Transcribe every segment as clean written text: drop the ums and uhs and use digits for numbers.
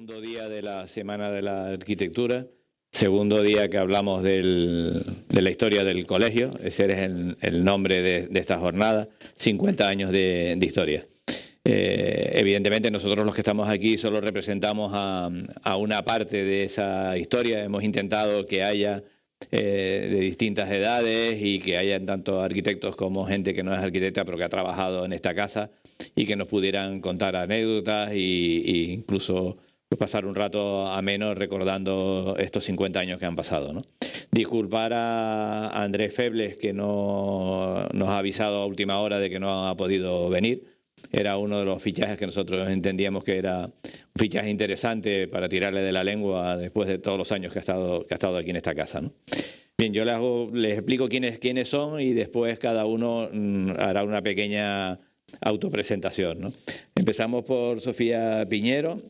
segundo día de la Semana de la Arquitectura, segundo día que hablamos de la historia del colegio. Ese es el nombre de esta jornada, 50 años de historia. Evidentemente nosotros los que estamos aquí solo representamos a una parte de esa historia. Hemos intentado que haya de distintas edades y que haya tanto arquitectos como gente que no es arquitecta pero que ha trabajado en esta casa y que nos pudieran contar anécdotas e incluso pues, pasar un rato ameno recordando estos 50 años que han pasado, ¿no? Disculpar a Andrés Febles, que no nos ha avisado a última hora de que no ha podido venir. Era uno de los fichajes que nosotros entendíamos que era un fichaje interesante para tirarle de la lengua después de todos los años que ha estado aquí en esta casa, ¿no? Bien, yo les explico quiénes son y después cada uno hará una pequeña autopresentación, ¿no? Empezamos por Sofía Piñero,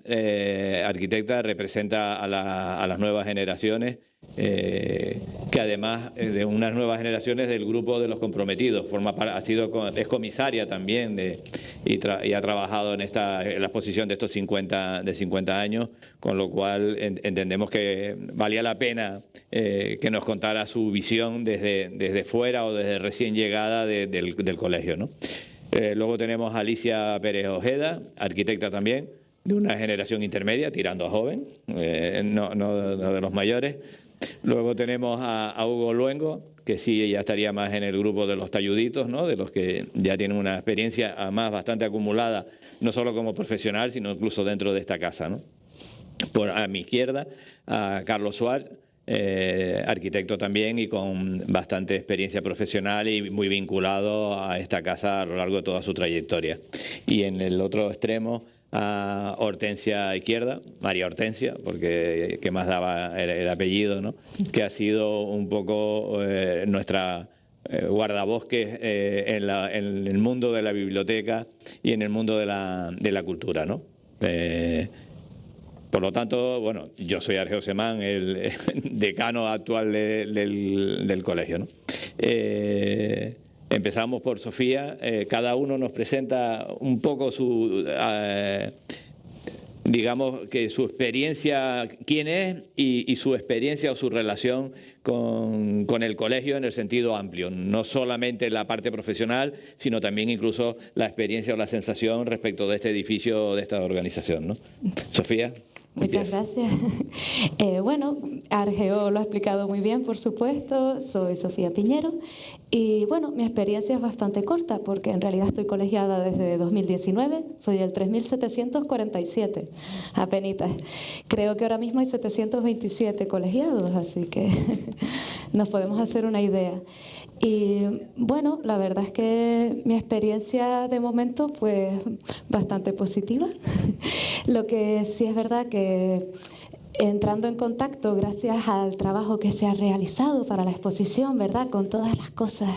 arquitecta, representa a las nuevas generaciones, que además de unas nuevas generaciones del grupo de los comprometidos, es comisaria también y ha trabajado en la exposición de estos 50 años, con lo cual entendemos que valía la pena que nos contara su visión desde fuera o desde recién llegada del colegio, ¿no? Luego tenemos a Alicia Pérez Ojeda, arquitecta también, de una generación intermedia, tirando a joven, no de los mayores. Luego tenemos a Hugo Luengo, que sí ya estaría más en el grupo de los talluditos, ¿no? De los que ya tienen una experiencia además bastante acumulada, no solo como profesional, sino incluso dentro de esta casa, ¿no? A mi izquierda, a Carlos Suárez, arquitecto también y con bastante experiencia profesional y muy vinculado a esta casa a lo largo de toda su trayectoria. Y en el otro extremo a Hortensia Izquierda, María Hortensia, porque que más daba el apellido, ¿no? Que ha sido un poco nuestra guardabosques en el mundo de la biblioteca y en el mundo de la cultura, ¿no? Por lo tanto, bueno, yo soy Argeo Semán, el decano actual del colegio, ¿no? Empezamos por Sofía. Cada uno nos presenta un poco digamos que su experiencia, quién es y su experiencia o su relación con el colegio en el sentido amplio, no solamente la parte profesional, sino también incluso la experiencia o la sensación respecto de este edificio, de esta organización, ¿no? Sofía. Muchas gracias. Bueno, Argeo lo ha explicado muy bien, por supuesto. Soy Sofía Piñero y, bueno, mi experiencia es bastante corta porque en realidad estoy colegiada desde 2019. Soy el 3747, apenitas. Creo que ahora mismo hay 727 colegiados, así que nos podemos hacer una idea. Y bueno, la verdad es que mi experiencia de momento pues bastante positiva. Lo que sí es verdad que entrando en contacto gracias al trabajo que se ha realizado para la exposición, ¿verdad? Con todas las cosas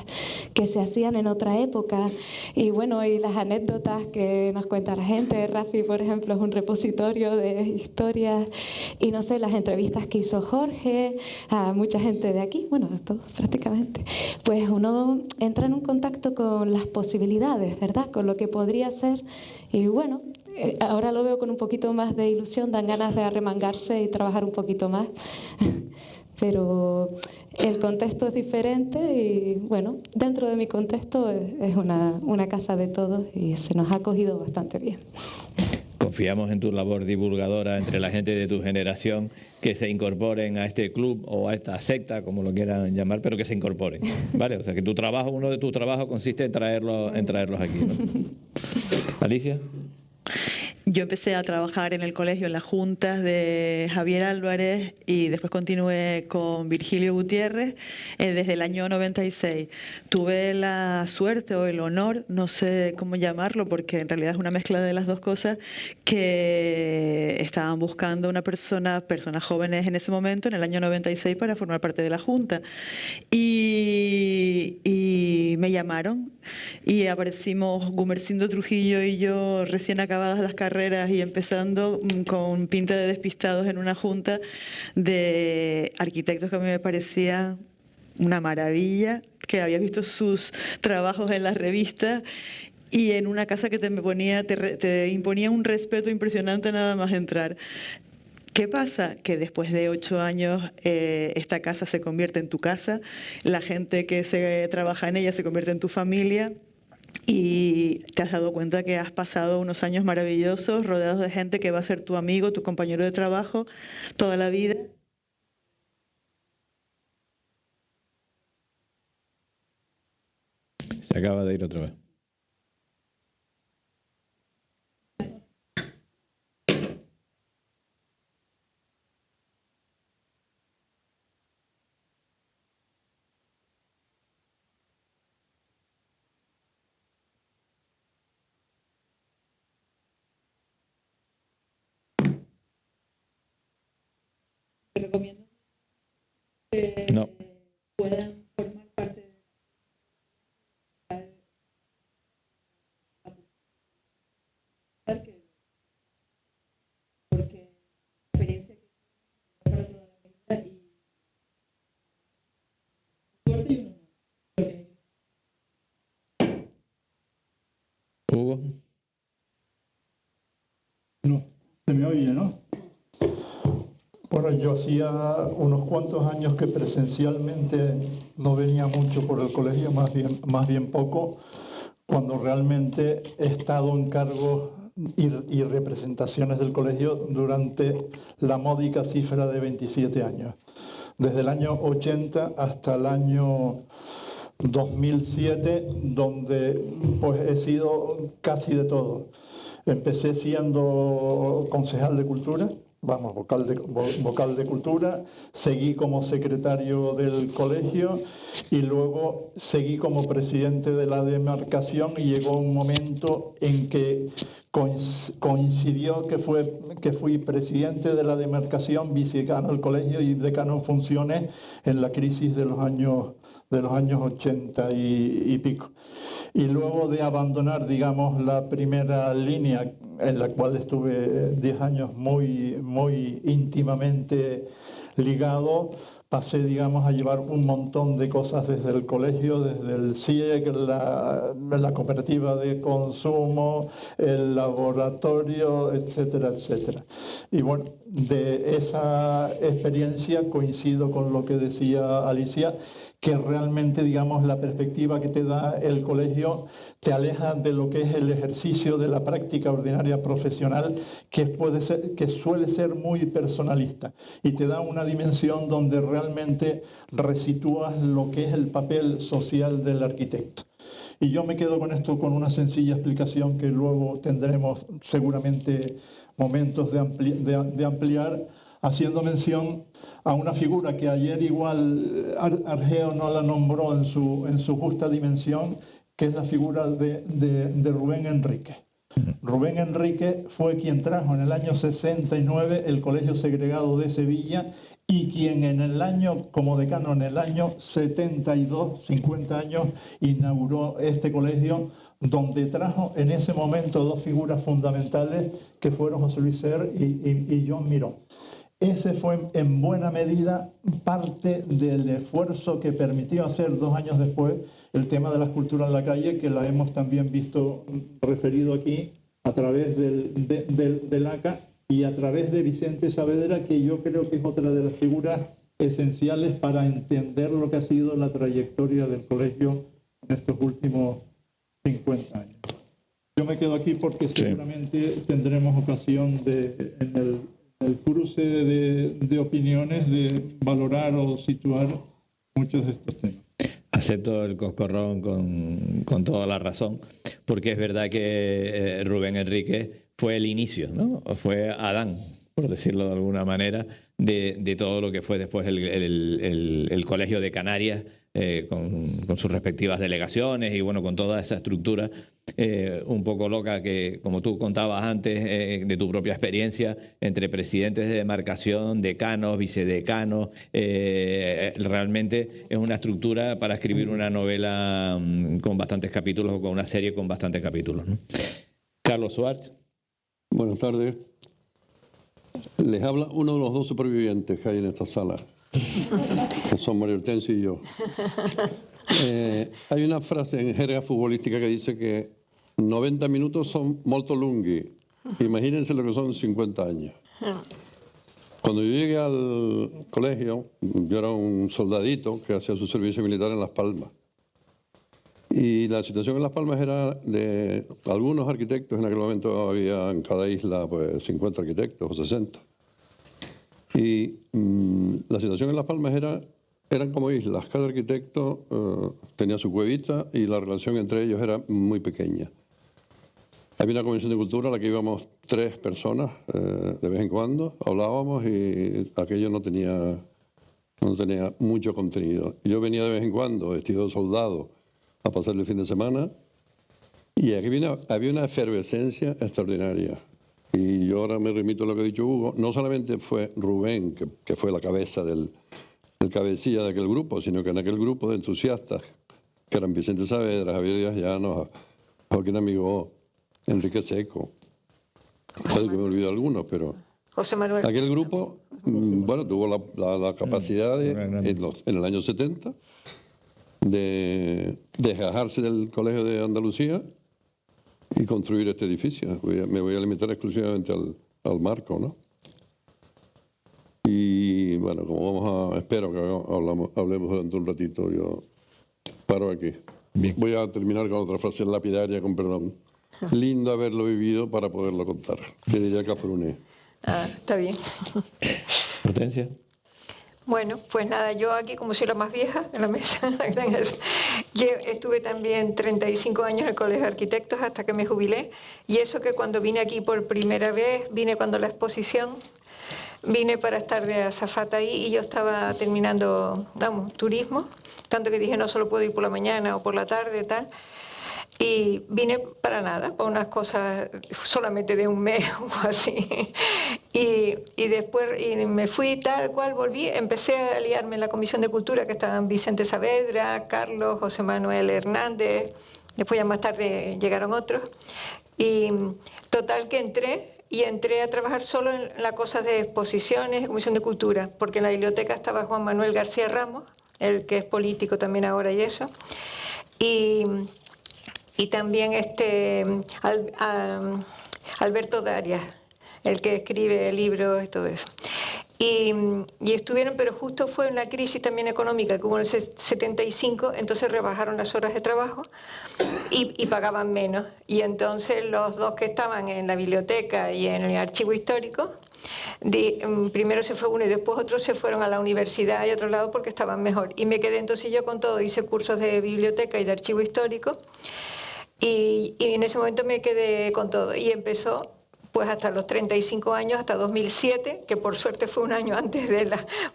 que se hacían en otra época y bueno, y las anécdotas que nos cuenta la gente. Rafi, por ejemplo, es un repositorio de historias y no sé, las entrevistas que hizo Jorge a mucha gente de aquí, bueno, todos prácticamente, pues uno entra en un contacto con las posibilidades, ¿verdad? Con lo que podría ser y bueno, ahora lo veo con un poquito más de ilusión, dan ganas de arremangarse y trabajar un poquito más, pero el contexto es diferente y bueno, dentro de mi contexto es una casa de todos y se nos ha acogido bastante bien. Confiamos en tu labor divulgadora entre la gente de tu generación, que se incorporen a este club o a esta secta, como lo quieran llamar, pero que se incorporen, ¿vale? O sea, que uno de tus trabajos consiste en traerlos aquí, ¿no? Alicia. Yo empecé a trabajar en el colegio, en las juntas de Javier Álvarez y después continué con Virgilio Gutiérrez desde el año 96. Tuve la suerte o el honor, no sé cómo llamarlo, porque en realidad es una mezcla de las dos cosas, que estaban buscando personas jóvenes en ese momento, en el año 96, para formar parte de la junta. Y me llamaron y aparecimos Gumersindo Trujillo y yo recién acabadas las carreras y empezando con pinta de despistados en una junta de arquitectos que a mí me parecía una maravilla, que había visto sus trabajos en las revistas y en una casa que te imponía un respeto impresionante nada más entrar. ¿Qué pasa? Que después de 8 años esta casa se convierte en tu casa, la gente que trabaja en ella se convierte en tu familia y te has dado cuenta que has pasado unos años maravillosos rodeados de gente que va a ser tu amigo, tu compañero de trabajo toda la vida. Se acaba de ir otra vez. Te recomiendo que No. puedan formar parte de porque la experiencia que para toda la vida y suerte y un Hugo. No, se me oye, ¿no? Bueno, yo hacía unos cuantos años que presencialmente no venía mucho por el colegio, más bien poco, cuando realmente he estado en cargos y representaciones del colegio durante la módica cifra de 27 años. Desde el año 80 hasta el año 2007, donde pues he sido casi de todo. Empecé siendo concejal de Cultura, vocal de Cultura, seguí como secretario del colegio y luego seguí como presidente de la demarcación y llegó un momento en que coincidió que fui presidente de la demarcación, vicedecano del colegio y decano en funciones en la crisis de los años 80 y pico. Y luego de abandonar, digamos, la primera línea en la cual estuve 10 años muy íntimamente ligado, pasé, digamos, a llevar un montón de cosas desde el colegio, desde el CIEC, la cooperativa de consumo, el laboratorio, etcétera, etcétera. Y bueno, de esa experiencia coincido con lo que decía Alicia, que realmente, digamos, la perspectiva que te da el colegio te aleja de lo que es el ejercicio de la práctica ordinaria profesional, que suele ser muy personalista, y te da una dimensión donde realmente resitúas lo que es el papel social del arquitecto. Y yo me quedo con esto con una sencilla explicación que luego tendremos seguramente momentos de ampliar, haciendo mención a una figura que ayer igual Argeo no la nombró en su justa dimensión, que es la figura de Rubén Enrique. Rubén Enrique fue quien trajo en el año 69 el Colegio Segregado de Sevilla y quien en el año, como decano en el año 72, 50 años, inauguró este colegio, donde trajo en ese momento dos figuras fundamentales que fueron José Luis Ser y John Miró. Ese fue en buena medida parte del esfuerzo que permitió hacer 2 años después el tema de la escultura en la calle, que la hemos también visto referido aquí a través del ACA y a través de Vicente Saavedra, que yo creo que es otra de las figuras esenciales para entender lo que ha sido la trayectoria del colegio en estos últimos 50 años. Yo me quedo aquí porque seguramente tendremos ocasión en el cruce de opiniones de valorar o situar muchos de estos temas. Acepto el coscorrón con toda la razón, porque es verdad que Rubén Enrique fue el inicio, ¿no? Fue Adán, por decirlo de alguna manera, de todo lo que fue después el Colegio de Canarias, con sus respectivas delegaciones y bueno, con toda esa estructura un poco loca que, como tú contabas antes, de tu propia experiencia, entre presidentes de demarcación, decanos, vicedecanos, realmente es una estructura para escribir una novela con bastantes capítulos o con una serie con bastantes capítulos, ¿no? Carlos Suárez. Buenas tardes. Les habla uno de los 2 supervivientes que hay en esta sala, que son María Hortensia y yo. Hay una frase en jerga futbolística que dice que 90 minutos son molto lunghi. Imagínense lo que son 50 años. Cuando yo llegué al colegio, yo era un soldadito que hacía su servicio militar en Las Palmas. Y la situación en Las Palmas era de algunos arquitectos. En aquel momento había en cada isla pues 50 arquitectos o 60. Y la situación en Las Palmas eran como islas. Cada arquitecto tenía su cuevita y la relación entre ellos era muy pequeña. Había una comisión de cultura a la que íbamos 3 personas de vez en cuando, hablábamos y aquello no tenía mucho contenido. Yo venía de vez en cuando vestido de soldado a pasar el fin de semana y aquí había una efervescencia extraordinaria. Y yo ahora me remito a lo que ha dicho Hugo. No solamente fue Rubén, que fue la cabeza el cabecilla de aquel grupo, sino que en aquel grupo de entusiastas, que eran Vicente Saavedra, Javier Díaz Llanos, Joaquín Amigó, Enrique Seco, puede que me olvido algunos, pero José Manuel. Aquel grupo, bueno, tuvo la capacidad en el año 70 de desgajarse del Colegio de Andalucía y construir este edificio. Me voy a limitar exclusivamente al marco, ¿no? Y bueno, como espero que hablemos durante un ratito, yo paro aquí. Bien. Voy a terminar con otra frase lapidaria, con perdón. Lindo haberlo vivido para poderlo contar, que diría Cafrune. Ah, está bien. Hortensia. Bueno, pues nada, yo aquí como soy la más vieja en la mesa, yo estuve también 35 años en el Colegio de Arquitectos hasta que me jubilé, y eso que cuando vine aquí por primera vez, vine cuando la exposición, vine para estar de azafata ahí y yo estaba terminando, vamos, turismo, tanto que dije no solo puedo ir por la mañana o por la tarde, tal. Y vine para nada, para unas cosas solamente de un mes o así. Y después me fui tal cual, volví, empecé a liarme en la Comisión de Cultura, que estaban Vicente Saavedra, Carlos, José Manuel Hernández, después ya más tarde llegaron otros. Y total que entré a trabajar solo en las cosas de exposiciones, de Comisión de Cultura, porque en la biblioteca estaba Juan Manuel García Ramos, el que es político también ahora y eso. Y también Alberto Darias, el que escribe libros y todo eso. Y estuvieron, pero justo fue una crisis también económica que hubo en el 75, entonces rebajaron las horas de trabajo y pagaban menos. Y entonces los dos que estaban en la biblioteca y en el archivo histórico, primero se fue uno y después otros se fueron a la universidad y a otro lado porque estaban mejor. Y me quedé entonces yo con todo, hice cursos de biblioteca y de archivo histórico. Y en ese momento me quedé con todo y empezó pues hasta los 35 años, hasta 2007, que por suerte fue un año antes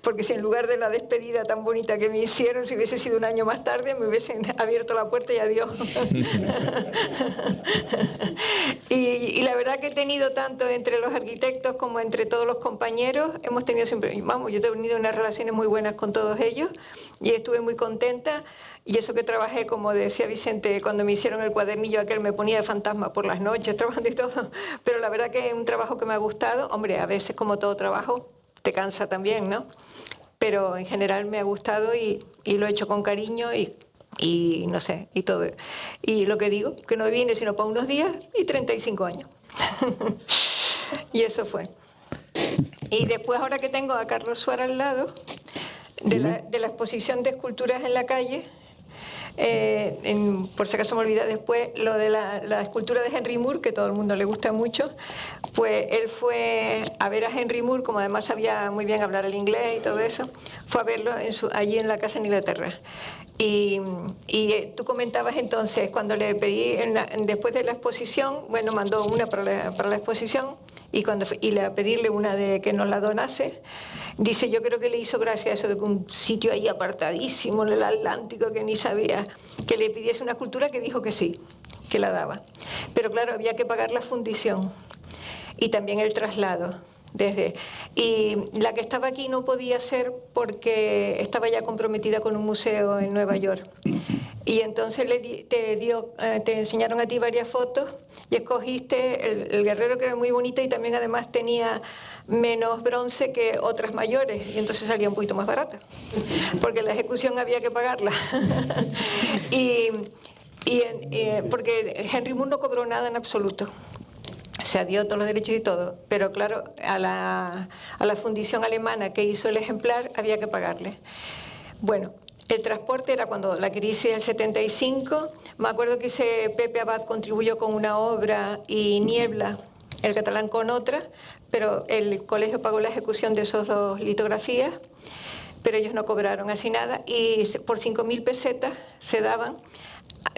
porque si en lugar de la despedida tan bonita que me hicieron, si hubiese sido un año más tarde, me hubiesen abierto la puerta y adiós. y la verdad que he tenido tanto entre los arquitectos como entre todos los compañeros, hemos tenido siempre, vamos, yo he tenido unas relaciones muy buenas con todos ellos y estuve muy contenta. Y eso que trabajé, como decía Vicente, cuando me hicieron el cuadernillo aquel, me ponía de fantasma por las noches trabajando y todo. Pero la verdad que es un trabajo que me ha gustado. Hombre, a veces como todo trabajo te cansa también, ¿no? Pero en general me ha gustado y lo he hecho con cariño y no sé, y todo. Y lo que digo, que no vine sino para unos días y 35 años. Y eso fue. Y después, ahora que tengo a Carlos Suárez al lado, de la exposición de esculturas en la calle, por si acaso me olvida después, lo de la escultura de Henry Moore, que a todo el mundo le gusta mucho, pues él fue a ver a Henry Moore, como además sabía muy bien hablar el inglés y todo eso, fue a verlo allí en la casa en Inglaterra. Y tú comentabas entonces, cuando le pedí, después de la exposición, bueno, mandó una para la exposición, y le a pedirle una de que nos la donase, dice, yo creo que le hizo gracia eso de que un sitio ahí apartadísimo en el Atlántico que ni sabía, que le pidiese una escultura, que dijo que sí, que la daba. Pero claro, había que pagar la fundición y también el traslado. Y la que estaba aquí no podía ser porque estaba ya comprometida con un museo en Nueva York. Y entonces te enseñaron a ti varias fotos y escogiste el guerrero, que era muy bonita y también además tenía menos bronce que otras mayores, y entonces salía un poquito más barata, porque la ejecución había que pagarla. Porque Henry Moore no cobró nada en absoluto. se dio todos los derechos y todo, pero claro, a la fundición alemana que hizo el ejemplar había que pagarle. Bueno, el transporte era cuando la crisis del 75, me acuerdo que Pepe Abad contribuyó con una obra y Niebla, el catalán con otra, pero el colegio pagó la ejecución de esas 2 litografías, pero ellos no cobraron así nada, y por 5.000 pesetas se daban.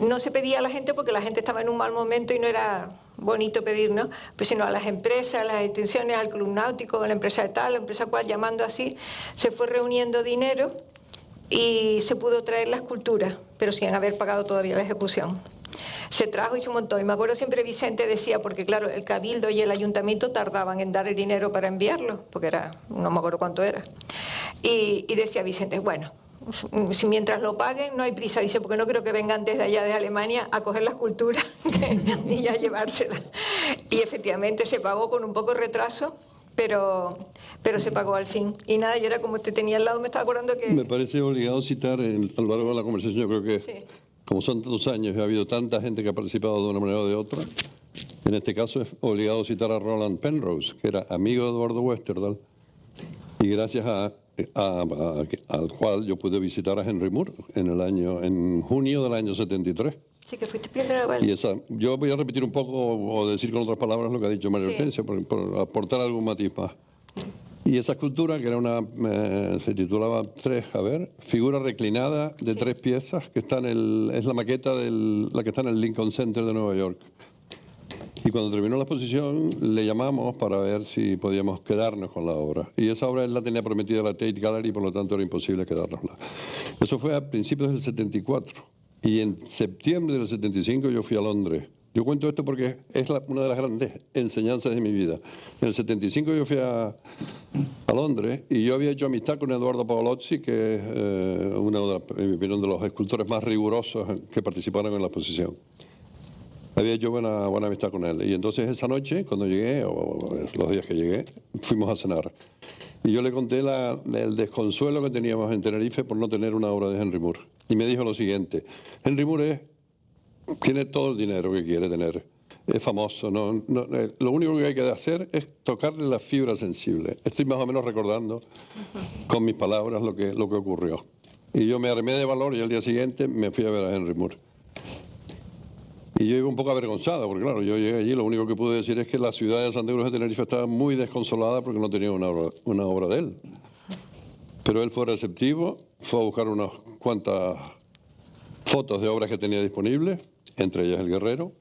No se pedía a la gente porque la gente estaba en un mal momento y no era bonito pedir, ¿no? Pues sino a las empresas, a las instituciones, al club náutico, a la empresa de tal, la empresa cual, llamando así, se fue reuniendo dinero y se pudo traer la escultura, pero sin haber pagado todavía la ejecución. Se trajo y se montó. Y me acuerdo siempre Vicente decía, porque claro, el Cabildo y el Ayuntamiento tardaban en dar el dinero para enviarlo, porque era, no me acuerdo cuánto era. Y decía Vicente, bueno, si mientras lo paguen no hay prisa, dice, porque no creo que vengan desde allá de Alemania a coger la escultura y ya llevársela. Y efectivamente se pagó con un poco de retraso, pero se pagó al fin. Y nada, yo era como te tenía al lado, me estaba acordando que... Me parece obligado citar a lo largo de la conversación, yo creo que sí, como son tantos años y ha habido tanta gente que ha participado de una manera o de otra, en este caso es obligado citar a Roland Penrose, que era amigo de Eduardo Westerdahl, y gracias al cual yo pude visitar a Henry Moore en junio del año 73. Sí, que fuiste primera vez. Y yo voy a repetir un poco o decir con otras palabras lo que ha dicho María Hortensia, por aportar algún matiz más. Y esa escultura, que era se titulaba Figura reclinada de 3 piezas, que está es la maqueta la que está en el Lincoln Center de Nueva York. Y cuando terminó la exposición, le llamamos para ver si podíamos quedarnos con la obra. Y esa obra él la tenía prometida a la Tate Gallery, por lo tanto era imposible quedárnosla. Eso fue a principios del 74. Y en septiembre del 75 yo fui a Londres. Yo cuento esto porque es una de las grandes enseñanzas de mi vida. En el 75 yo fui a Londres y yo había hecho amistad con Eduardo Paolozzi, que es uno de los escultores más rigurosos que participaron en la exposición. Había hecho buena amistad con él. Y entonces esa noche, cuando llegué, o los días que llegué, fuimos a cenar. Y yo le conté el desconsuelo que teníamos en Tenerife por no tener una obra de Henry Moore. Y me dijo lo siguiente: Henry Moore tiene todo el dinero que quiere tener, es famoso, lo único que hay que hacer es tocarle la fibra sensible. Estoy más o menos recordando con mis palabras lo que ocurrió. Y yo me armé de valor y al día siguiente me fui a ver a Henry Moore. Y yo iba un poco avergonzada, porque claro, yo llegué allí, lo único que pude decir es que la ciudad de Santa Cruz de Tenerife estaba muy desconsolada porque no tenía una obra de él. Pero él fue receptivo, fue a buscar unas cuantas fotos de obras que tenía disponibles, entre ellas El Guerrero.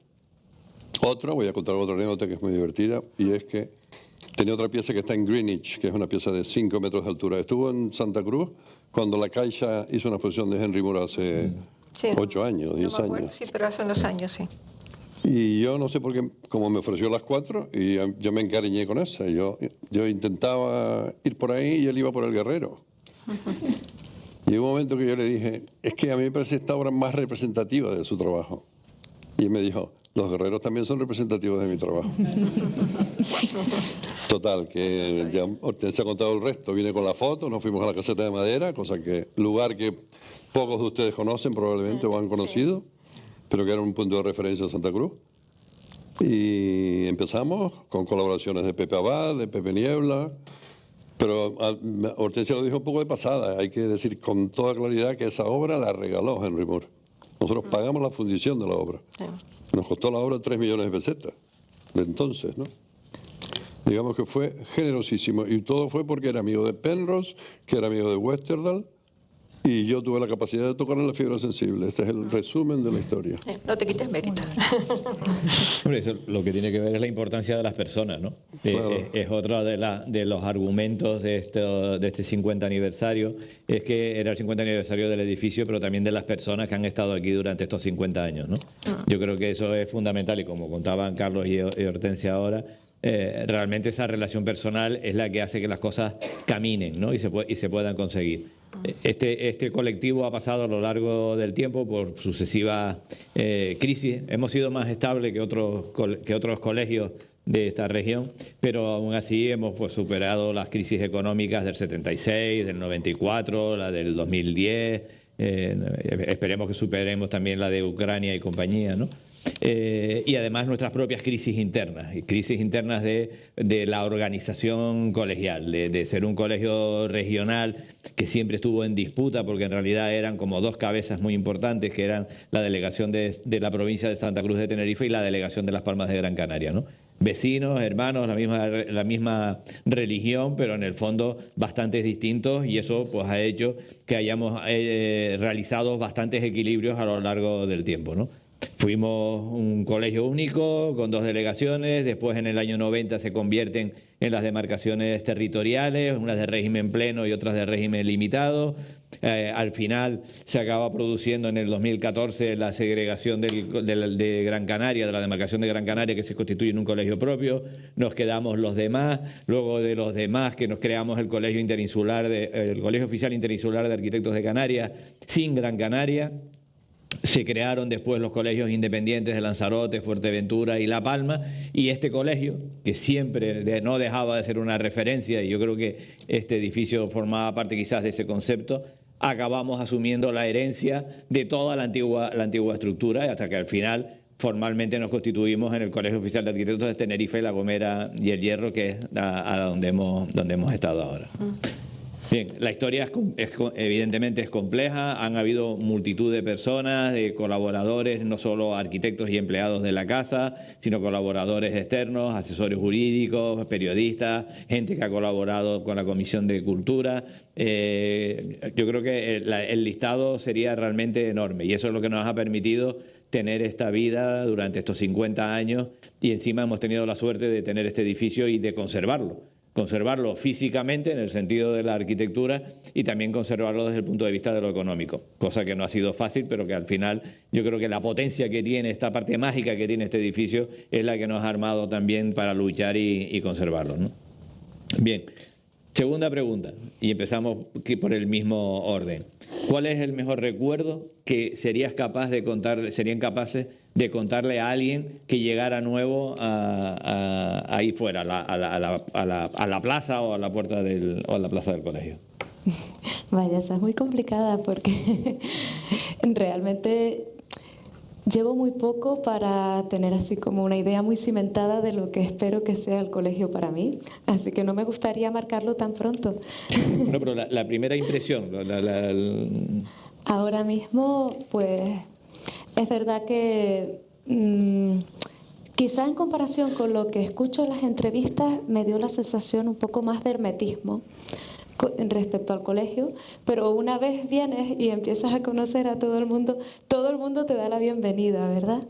Voy a contar otra anécdota que es muy divertida, y es que tenía otra pieza que está en Greenwich, que es una pieza de 5 metros de altura. Estuvo en Santa Cruz cuando la Caixa hizo una exposición de Henry Moore hace 8 años, 10 años. Sí, pero hace unos años, sí. Y yo no sé por qué, como me ofreció las 4, y yo me encariñé con esa. Yo intentaba ir por ahí y él iba por El Guerrero. Y hubo un momento que yo le dije, es que a mí me parece esta obra más representativa de su trabajo. Y él me dijo, los guerreros también son representativos de mi trabajo. Total, que ya Hortensia ha contado el resto. Vine con la foto, nos fuimos a la caseta de madera, lugar que pocos de ustedes conocen probablemente o han conocido, pero que era un punto de referencia de Santa Cruz. Y empezamos con colaboraciones de Pepe Abad, de Pepe Niebla, pero Hortensia lo dijo un poco de pasada. Hay que decir con toda claridad que esa obra la regaló Henry Moore. Nosotros pagamos la fundición de la obra. Nos costó la obra 3 millones de pesetas de entonces, ¿no? Digamos que fue generosísimo, y todo fue porque era amigo de Penrose, que era amigo de Westerdahl, y yo tuve la capacidad de tocarle la fibra sensible. Este es el resumen de la historia. No te quites mérito. Hombre, eso lo que tiene que ver es la importancia de las personas, ¿no? Claro. Es otro de los argumentos de este 50 aniversario, es que era el 50 aniversario del edificio, pero también de las personas que han estado aquí durante estos 50 años, ¿no? Yo creo que eso es fundamental, y como contaban Carlos y Hortensia ahora, realmente esa relación personal es la que hace que las cosas caminen, ¿no? y se puedan conseguir. Este colectivo ha pasado a lo largo del tiempo por sucesivas crisis. Hemos sido más estables que otros colegios de esta región, pero aún así hemos superado las crisis económicas del 76, del 94, la del 2010, Esperemos que superemos también la de Ucrania y compañía, ¿no? Y además nuestras propias crisis internas de la organización colegial, de ser un colegio regional que siempre estuvo en disputa, porque en realidad eran como dos cabezas muy importantes, que eran la delegación de la provincia de Santa Cruz de Tenerife y la delegación de Las Palmas de Gran Canaria, ¿no? Vecinos, hermanos, la misma religión, pero en el fondo bastante distintos, y eso pues ha hecho que hayamos realizado bastantes equilibrios a lo largo del tiempo, ¿no? Fuimos un colegio único con dos delegaciones, después en el año 90 se convierten en las demarcaciones territoriales, unas de régimen pleno y otras de régimen limitado. Al final se acaba produciendo en el 2014 la segregación de Gran Canaria, de la demarcación de Gran Canaria, que se constituye en un colegio propio. Nos quedamos los demás, luego de los demás que nos creamos el Colegio Oficial Interinsular de Arquitectos de Canarias, sin Gran Canaria. Se crearon después los colegios independientes de Lanzarote, Fuerteventura y La Palma, y este colegio, que siempre no dejaba de ser una referencia, y yo creo que este edificio formaba parte quizás de ese concepto, acabamos asumiendo la herencia de toda la antigua estructura, hasta que al final formalmente nos constituimos en el Colegio Oficial de Arquitectos de Tenerife, La Gomera y El Hierro, que es a donde hemos estado ahora. Bien, la historia evidentemente es compleja, han habido multitud de personas, de colaboradores, no solo arquitectos y empleados de la casa, sino colaboradores externos, asesores jurídicos, periodistas, gente que ha colaborado con la Comisión de Cultura. Yo creo que el listado sería realmente enorme, y eso es lo que nos ha permitido tener esta vida durante estos 50 años, y encima hemos tenido la suerte de tener este edificio y de conservarlo físicamente en el sentido de la arquitectura, y también conservarlo desde el punto de vista de lo económico, cosa que no ha sido fácil, pero que al final yo creo que la potencia que tiene, esta parte mágica que tiene este edificio, es la que nos ha armado también para luchar y conservarlo, ¿no? Bien, segunda pregunta, y empezamos por el mismo orden. ¿Cuál es el mejor recuerdo que serían capaces de contarle a alguien que llegara nuevo ahí fuera, a la plaza o a la puerta o a la plaza del colegio? Vaya, esa es muy complicada, porque realmente llevo muy poco para tener así como una idea muy cimentada de lo que espero que sea el colegio para mí, así que no me gustaría marcarlo tan pronto. No, pero la primera impresión. Ahora mismo, pues, es verdad que quizá en comparación con lo que escucho en las entrevistas me dio la sensación un poco más de hermetismo respecto al colegio, pero una vez vienes y empiezas a conocer a todo el mundo te da la bienvenida, ¿verdad?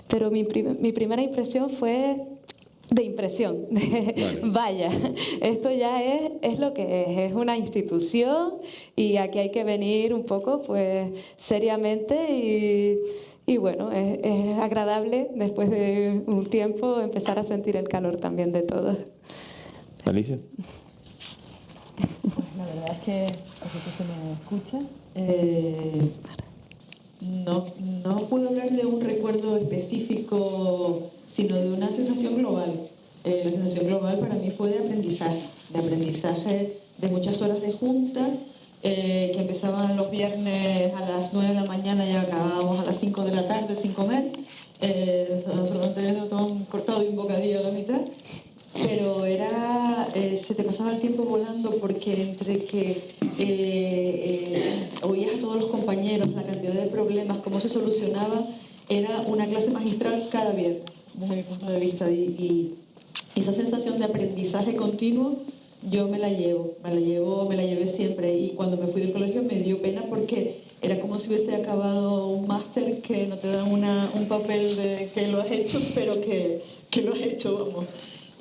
Pero mi primera impresión fue de impresión, vaya, esto ya es lo que es una institución, y aquí hay que venir un poco pues seriamente, y bueno, es agradable después de un tiempo empezar a sentir el calor también de todos. Alicia. La verdad es que se me escucha. No puedo hablar de un recuerdo específico, sino de una sensación global. La sensación global para mí fue de aprendizaje de muchas horas de junta, que empezaban los viernes a las 9 de la mañana y acabábamos a las 5 de la tarde sin comer, solamente teniendo todo un cortado y un bocadillo a la mitad. Pero se te pasaba el tiempo volando, porque entre que oías a todos los compañeros, la cantidad de problemas, cómo se solucionaba, era una clase magistral cada viernes, desde mi punto de vista. Y esa sensación de aprendizaje continuo yo me la llevé siempre. Y cuando me fui del colegio me dio pena, porque era como si hubiese acabado un máster que no te dan un papel de que lo has hecho, pero que lo has hecho, vamos.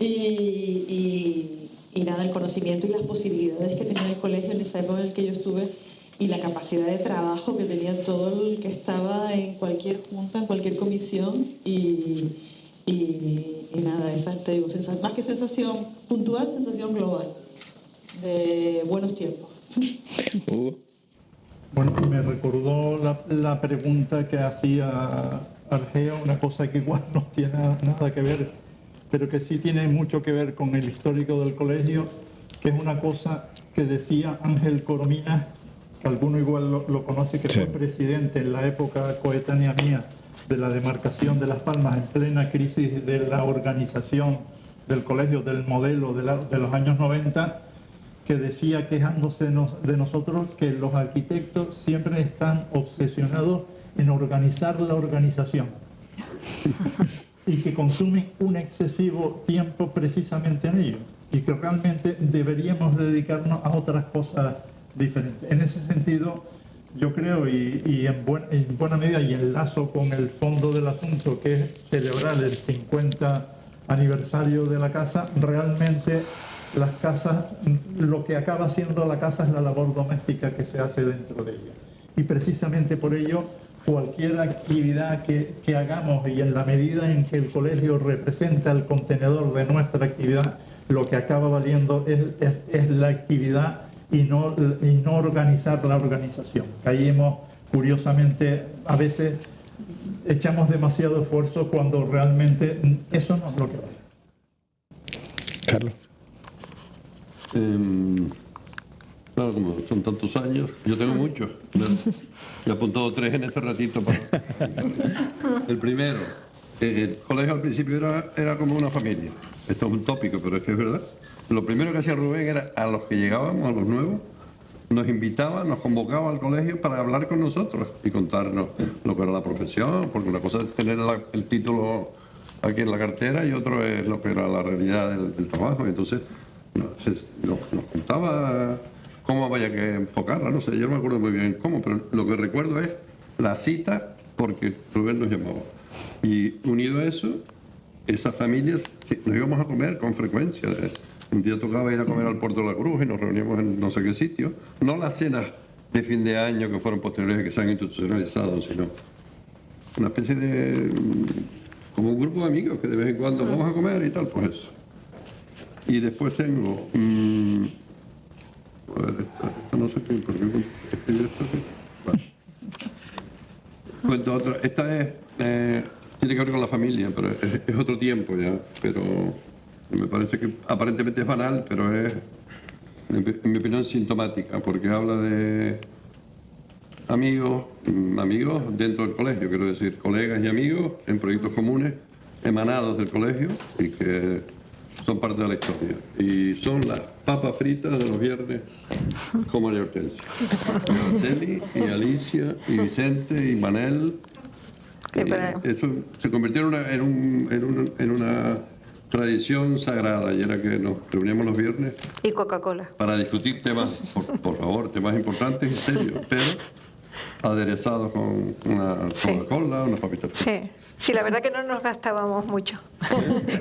Y nada, el conocimiento y las posibilidades que tenía el colegio en esa época en la que yo estuve, y la capacidad de trabajo que tenía todo el que estaba en cualquier junta, en cualquier comisión, y nada, esa, te digo, más que sensación puntual, sensación global de buenos tiempos. Bueno, me recordó la pregunta que hacía Argeo, una cosa que igual no tiene nada que ver, pero que sí tiene mucho que ver con el histórico del colegio, que es una cosa que decía Ángel Corominas, alguno igual lo conoce, que fue presidente en la época coetánea mía de la demarcación de Las Palmas, en plena crisis de la organización del colegio, del modelo de los años 90, que decía, quejándose de nosotros, que los arquitectos siempre están obsesionados en organizar la organización y que consumen un excesivo tiempo precisamente en ello, y que realmente deberíamos dedicarnos a otras cosas diferentes. En ese sentido, yo creo, y en buena medida, y enlazo con el fondo del asunto, que es celebrar el 50 aniversario de la casa, realmente las casas, lo que acaba siendo la casa es la labor doméstica que se hace dentro de ella. Y precisamente por ello, cualquier actividad que hagamos, y en la medida en que el colegio representa el contenedor de nuestra actividad, lo que acaba valiendo es la actividad y no organizar la organización. Caímos, curiosamente, a veces echamos demasiado esfuerzo cuando realmente eso no es lo que vale. Carlos. Claro, como son tantos años, yo tengo muchos. He apuntado 3 en este ratito. El primero, el colegio al principio era como una familia. Esto es un tópico, pero es que es verdad. Lo primero que hacía Rubén era, a los que llegábamos, a los nuevos, nos invitaba, nos convocaba al colegio para hablar con nosotros y contarnos lo que era la profesión, porque una cosa es tener el título aquí en la cartera y otro es lo que era la realidad del trabajo. Y entonces nos contaba cómo vaya que enfocarla, no sé, yo no me acuerdo muy bien cómo, pero lo que recuerdo es la cita porque Rubén nos llamaba. Y unido a eso, esas familias, nos íbamos a comer con frecuencia. Un día tocaba ir a comer al Puerto de la Cruz y nos reuníamos en no sé qué sitio. No las cenas de fin de año que fueron posteriores, que se han institucionalizado, sino una especie de, como un grupo de amigos que de vez en cuando vamos a comer y tal, pues eso. Y después tengo, a ver, esta no sé qué, ¿por qué escribí esto? Bueno. Cuento otra, esta tiene que ver con la familia, pero es otro tiempo ya, pero me parece que aparentemente es banal, pero es, en mi opinión, sintomática, porque habla de amigos dentro del colegio, quiero decir, colegas y amigos en proyectos comunes emanados del colegio y que son parte de la historia. Y son las papas fritas de los viernes con María Hortensia. Y Araceli, y Alicia, y Vicente, y Manel. Y eso se convirtió en una tradición sagrada, y era que nos reuníamos los viernes. Y Coca-Cola. Para discutir temas, por favor, temas importantes y serios, pero aderezados con una Coca-Cola, unas papitas. Sí. Sí, la verdad que no nos gastábamos mucho.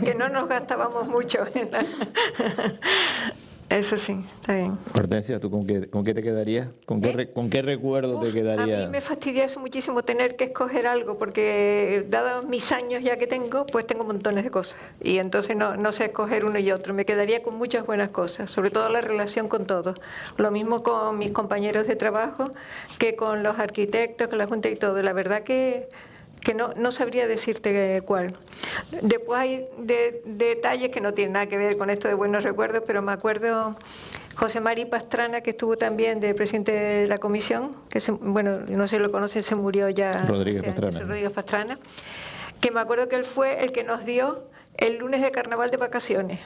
Que no nos gastábamos mucho. Eso sí, está bien. Hortensia, ¿tú con qué te quedarías? ¿Con qué recuerdo te quedaría? A mí me fastidia eso muchísimo tener que escoger algo, porque dados mis años ya que tengo, pues tengo montones de cosas. Y entonces no sé escoger uno y otro. Me quedaría con muchas buenas cosas, sobre todo la relación con todos. Lo mismo con mis compañeros de trabajo, que con los arquitectos, con la Junta y todo. La verdad que no sabría decirte cuál. Después hay detalles que no tienen nada que ver con esto de buenos recuerdos, pero me acuerdo José Mari Pastrana, que estuvo también de presidente de la comisión, que bueno, no sé si lo conocen, se murió ya. Rodríguez Pastrana, que me acuerdo que él fue el que nos dio el lunes de carnaval de vacaciones,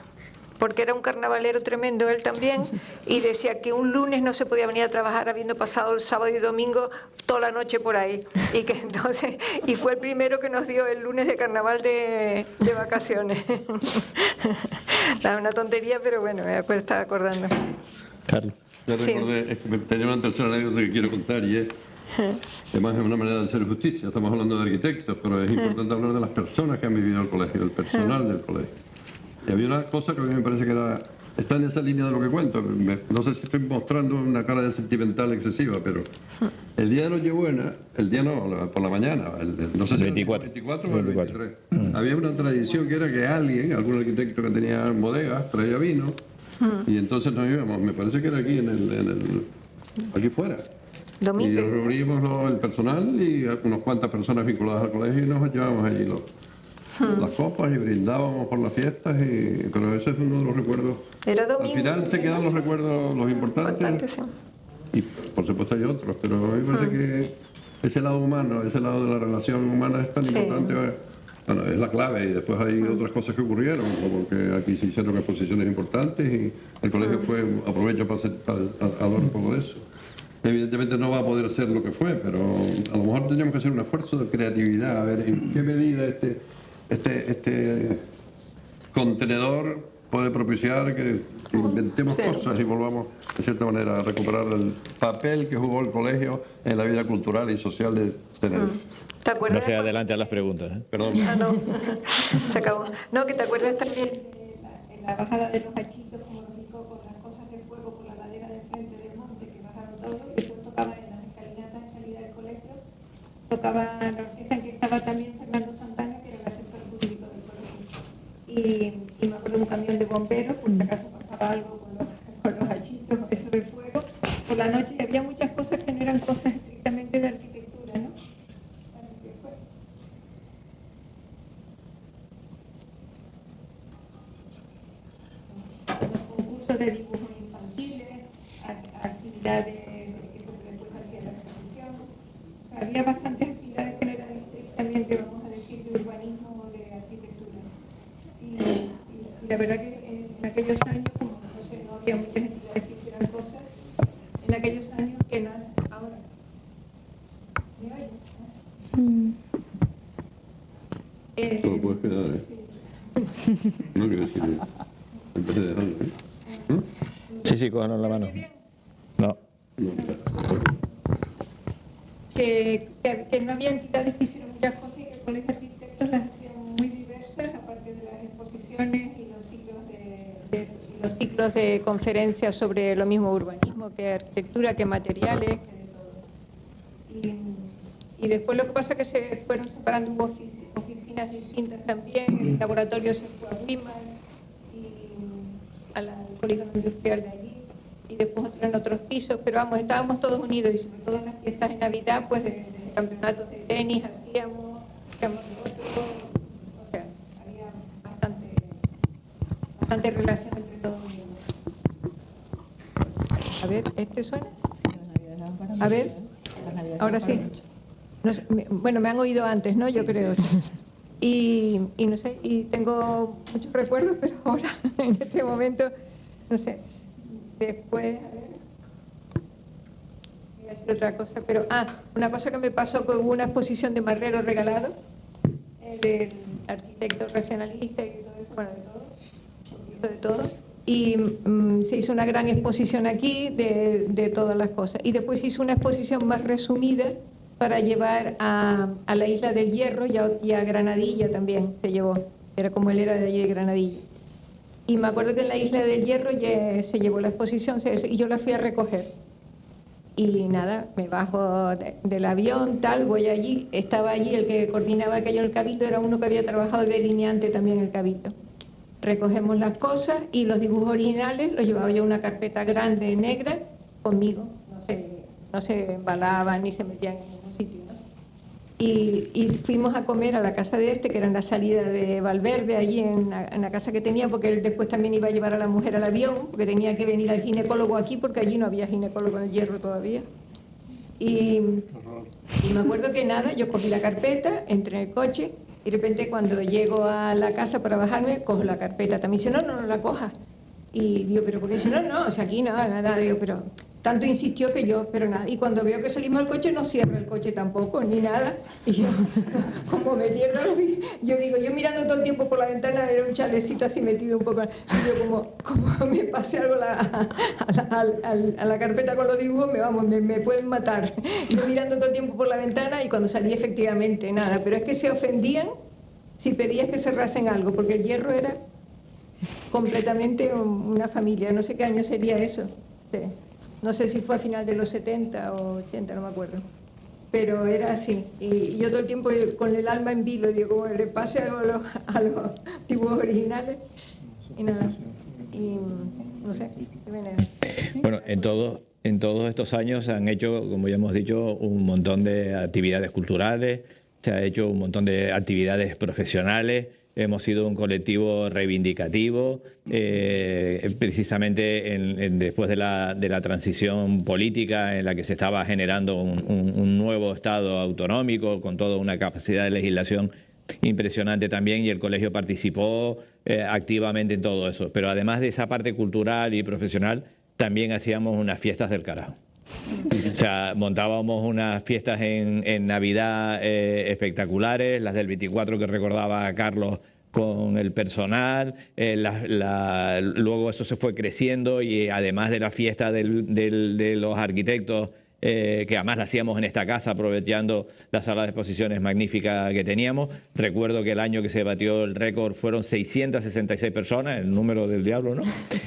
porque era un carnavalero tremendo él también, y decía que un lunes no se podía venir a trabajar habiendo pasado el sábado y domingo toda la noche por ahí, y fue el primero que nos dio el lunes de carnaval de vacaciones. Una tontería, pero bueno, me estaba acordando. Carlos. Ya recordé, es que tenía una tercera anécdota que quiero contar, y es, además es una manera de hacer justicia. Estamos hablando de arquitectos, pero es importante hablar de las personas que han vivido el colegio, del personal del colegio. Y había una cosa que a mí me parece que está en esa línea de lo que cuento. No sé si estoy mostrando una cara de sentimental excesiva, pero el día de Nochebuena, por la mañana, no sé si 24. el 24 o el 23, había una tradición que era que algún arquitecto que tenía bodegas, traía vino, y entonces nos íbamos, me parece que era aquí aquí fuera. Domingo. Y nos reuníamos el personal y unas cuantas personas vinculadas al colegio, y nos llevábamos allí las copas y brindábamos por las fiestas, pero ese es uno de los recuerdos. Era domingo. Al final se quedan los recuerdos, los importantes. Sí. y por supuesto hay otros, pero a mí me parece que ese lado humano, ese lado de la relación humana es tan importante. Bueno, es la clave, y después hay otras cosas que ocurrieron, como que aquí se hicieron exposiciones importantes y el colegio aprovecha para hablar un poco de eso. Evidentemente no va a poder ser lo que fue, pero a lo mejor tendríamos que hacer un esfuerzo de creatividad, a ver en qué medida este contenedor puede propiciar que inventemos cosas y volvamos, de cierta manera, a recuperar el papel que jugó el colegio en la vida cultural y social de Tenerife. ¿Te acuerdas? No se adelante a las preguntas. Perdón. Ah, no, se acabó. No, que te acuerdas también en la bajada de los hachitos, como lo dijo, con las cosas de fuego por la ladera del frente del monte, que bajaron todo, y después tocaba en las escalinatas de salida del colegio, tocaba la orquesta en que estaba también Fernando Santana, que era el asesor jurídico del colegio. Y me acuerdo de un camión de bomberos, por si acaso pasaba algo con los hachitos, eso del fuego, por la noche. Había muchas cosas que no eran cosas estrictamente de arquitectura, ¿no? Los concursos de dibujos infantiles, actividades que después hacía la exposición. O sea, había bastantes actividades que no eran estrictamente, vamos a decir, de urbanismo o de arquitectura. Y la verdad que en aquellos años, como no sé, no había muchas entidades que hicieran cosas, en aquellos años que no hacen ahora. ¿Me oyen? Te lo puedes quedar, ¿eh? Sí. No quiero decir eso. Empecé a dejarlo, ¿eh? Sí, cójanos la mano. No. Que no había entidades que hicieran muchas cosas y que el Colegio de Arquitectos las hacían muy diversas, aparte de las exposiciones y los ciclos de conferencias sobre lo mismo urbanismo que arquitectura, que materiales, que de todo. Y después lo que pasa es que se fueron separando, hubo oficinas distintas también, el laboratorio se fue a Weimar y al polígono industrial de allí, y después otro en otros pisos, pero vamos, estábamos todos unidos, y sobre todo en las fiestas de Navidad, pues de campeonatos de tenis hacíamos otro, o sea, había bastante relación entre todos. A ver, ¿este suena? A ver, ahora sí. No sé, bueno, me han oído antes, ¿no? Yo creo. Y no sé, y tengo muchos recuerdos, pero ahora, en este momento, no sé. Después, a ver, voy a decir otra cosa, pero, una cosa que me pasó, que hubo una exposición de Marrero Regalado, del arquitecto racionalista y todo eso, bueno, de todo, y se hizo una gran exposición aquí de todas las cosas. Y después se hizo una exposición más resumida para llevar a la Isla del Hierro y a Granadilla también se llevó, era como él era de allí de Granadilla. Y me acuerdo que en la Isla del Hierro ya se llevó la exposición y yo la fui a recoger. Y nada, me bajo del avión, tal, voy allí. Estaba allí el que coordinaba aquello en el Cabildo, era uno que había trabajado de delineante también en el Cabildo. Recogemos las cosas y los dibujos originales los llevaba yo en una carpeta grande negra conmigo. No se embalaban ni se metían en ningún sitio, ¿no? Y fuimos a comer a la casa de que era en la salida de Valverde, allí en la casa que tenía, porque él después también iba a llevar a la mujer al avión, porque tenía que venir al ginecólogo aquí, porque allí no había ginecólogo en el Hierro todavía. Y me acuerdo que nada, yo cogí la carpeta, entré en el coche, y de repente cuando llego a la casa para bajarme, cojo la carpeta. También dice, no la cojas. Y digo, pero porque si no, o sea, aquí nada, digo, pero tanto insistió que yo, pero nada. Y cuando veo que salimos del coche, no cierra el coche tampoco, ni nada. Y yo, como me pierdo, yo digo, yo mirando todo el tiempo por la ventana, era un chalecito así metido un poco. Y yo como me pasé algo a la carpeta con los dibujos, me pueden matar. Yo mirando todo el tiempo por la ventana y cuando salí efectivamente, nada. Pero es que se ofendían si pedías que cerrasen algo, porque el Hierro era completamente una familia. No sé qué año sería eso. Sí. No sé si fue a final de los 70 o 80, no me acuerdo. Pero era así. Y yo todo el tiempo con el alma en vilo, digo, como le pase algo a los dibujos originales. Y nada. Y no sé. Bueno, en todos estos años se han hecho, como ya hemos dicho, un montón de actividades culturales, se ha hecho un montón de actividades profesionales hemos sido un colectivo reivindicativo, precisamente después de la transición política en la que se estaba generando un nuevo Estado autonómico con toda una capacidad de legislación impresionante también, y el colegio participó activamente en todo eso. Pero además de esa parte cultural y profesional, también hacíamos unas fiestas del carajo. O sea, montábamos unas fiestas en Navidad espectaculares, las del 24 que recordaba Carlos con el personal, luego eso se fue creciendo, y además de la fiesta de los arquitectos, que además la hacíamos en esta casa aprovechando la sala de exposiciones magnífica que teníamos. Recuerdo que el año que se batió el récord fueron 666 personas, el número del diablo, ¿no?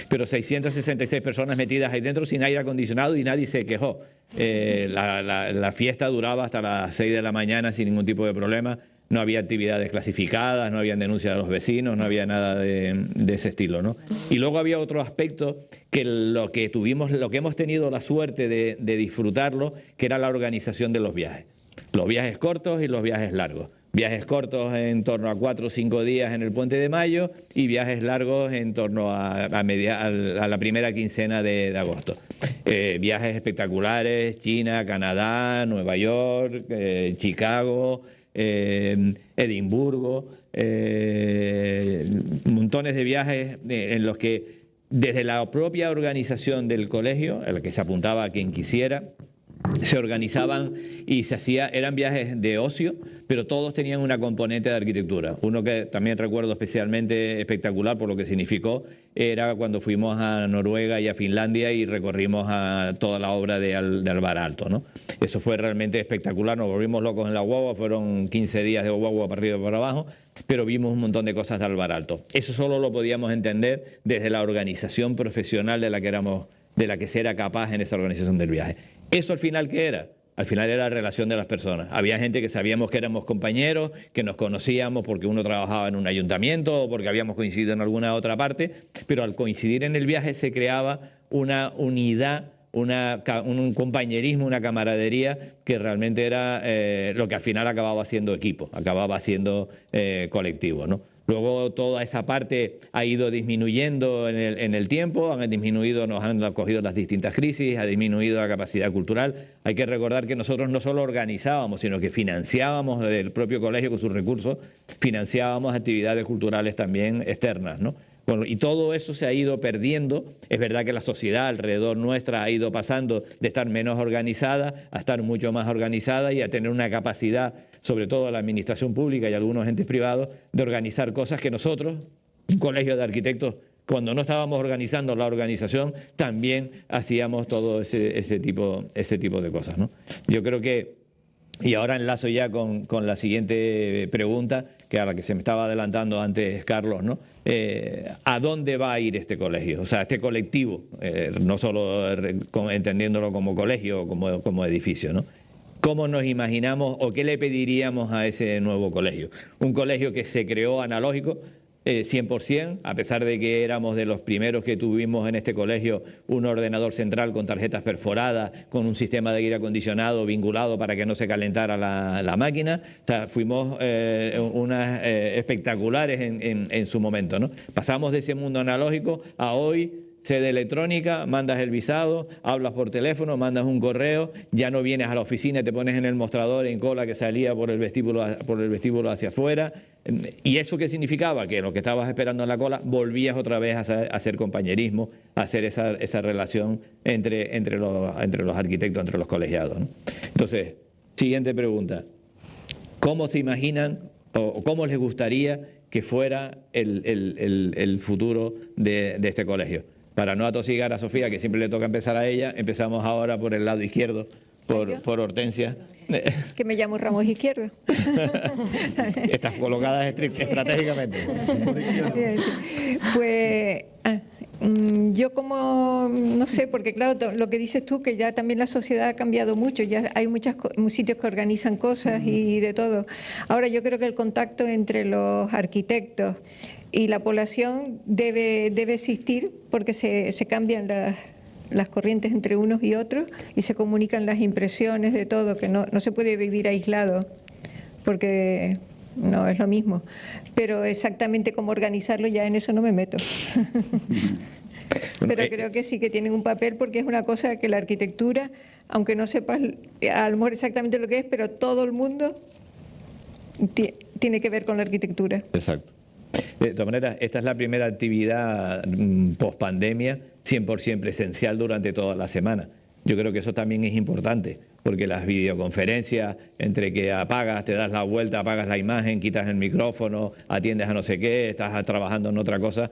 Pero 666 personas metidas ahí dentro sin aire acondicionado y nadie se quejó. La fiesta duraba hasta las 6 de la mañana sin ningún tipo de problema. No había actividades clasificadas, no había denuncias de los vecinos, no había nada de ese estilo, ¿no? Y luego había otro aspecto que lo que hemos tenido la suerte de disfrutarlo, que era la organización de los viajes. Los viajes cortos y los viajes largos. Viajes cortos en torno a 4 o 5 días en el Puente de Mayo, y viajes largos en torno a la primera quincena de agosto. Viajes espectaculares: China, Canadá, Nueva York, Chicago, Edimburgo, montones de viajes en los que desde la propia organización del colegio, a la que se apuntaba a quien quisiera, se organizaban y eran viajes de ocio, pero todos tenían una componente de arquitectura. Uno que también recuerdo especialmente espectacular por lo que significó era cuando fuimos a Noruega y a Finlandia y recorrimos a toda la obra de Alvar Aalto, ¿no? Eso fue realmente espectacular, nos volvimos locos en la guagua, fueron 15 días de guagua para arriba y para abajo, pero vimos un montón de cosas de Alvar Aalto. Eso solo lo podíamos entender desde la organización profesional de la que se era capaz en esa organización del viaje. ¿Eso al final qué era? Al final era la relación de las personas. Había gente que sabíamos que éramos compañeros, que nos conocíamos porque uno trabajaba en un ayuntamiento o porque habíamos coincidido en alguna otra parte, pero al coincidir en el viaje se creaba una unidad, un compañerismo, una camaradería que realmente era lo que al final acababa siendo equipo, acababa siendo colectivo, ¿no? Luego toda esa parte ha ido disminuyendo en el tiempo, nos han cogido las distintas crisis, ha disminuido la capacidad cultural. Hay que recordar que nosotros no solo organizábamos, sino que financiábamos del propio colegio con sus recursos, financiábamos actividades culturales también externas, ¿no? Bueno, y todo eso se ha ido perdiendo. Es verdad que la sociedad alrededor nuestra ha ido pasando de estar menos organizada a estar mucho más organizada y a tener una capacidad, sobre todo la administración pública y algunos entes privados, de organizar cosas que nosotros, un colegio de arquitectos, cuando no estábamos organizando la organización, también hacíamos todo ese tipo de cosas, ¿no? Yo creo que, y ahora enlazo ya con la siguiente pregunta, que a la que se me estaba adelantando antes Carlos, ¿no? ¿A dónde va a ir este colegio? O sea, este colectivo, no solo entendiéndolo como colegio o como edificio, ¿no? ¿Cómo nos imaginamos o qué le pediríamos a ese nuevo colegio? Un colegio que se creó analógico, 100%, a pesar de que éramos de los primeros que tuvimos en este colegio un ordenador central con tarjetas perforadas, con un sistema de aire acondicionado vinculado para que no se calentara la máquina. O sea, fuimos unas espectaculares en su momento, ¿no? Pasamos de ese mundo analógico a hoy. Sede electrónica, mandas el visado, hablas por teléfono, mandas un correo, ya no vienes a la oficina, te pones en el mostrador en cola que salía por el vestíbulo hacia afuera. ¿Y eso qué significaba? Que lo que estabas esperando en la cola volvías otra vez a hacer compañerismo, a hacer esa relación entre los arquitectos, entre los colegiados, ¿no? Entonces, siguiente pregunta. ¿Cómo se imaginan o cómo les gustaría que fuera el futuro de este colegio? Para no atosigar a Sofía, que siempre le toca empezar a ella, empezamos ahora por el lado izquierdo, por Hortensia. Que me llamo Ramos Izquierdo. Estás colocada estratégicamente. Pues yo como, no sé, porque claro, lo que dices tú, que ya también la sociedad ha cambiado mucho, ya hay muchos sitios que organizan cosas y de todo. Ahora yo creo que el contacto entre los arquitectos y la población debe existir, porque se cambian las corrientes entre unos y otros y se comunican las impresiones de todo, que no se puede vivir aislado, porque no es lo mismo. Pero exactamente cómo organizarlo, ya en eso no me meto. Pero creo que sí que tienen un papel, porque es una cosa que la arquitectura, aunque no sepas a lo mejor exactamente lo que es, pero todo el mundo tiene que ver con la arquitectura. Exacto. De todas maneras, esta es la primera actividad post-pandemia 100% presencial durante toda la semana. Yo creo que eso también es importante, porque las videoconferencias, entre que apagas, te das la vuelta, apagas la imagen, quitas el micrófono, atiendes a no sé qué, estás trabajando en otra cosa,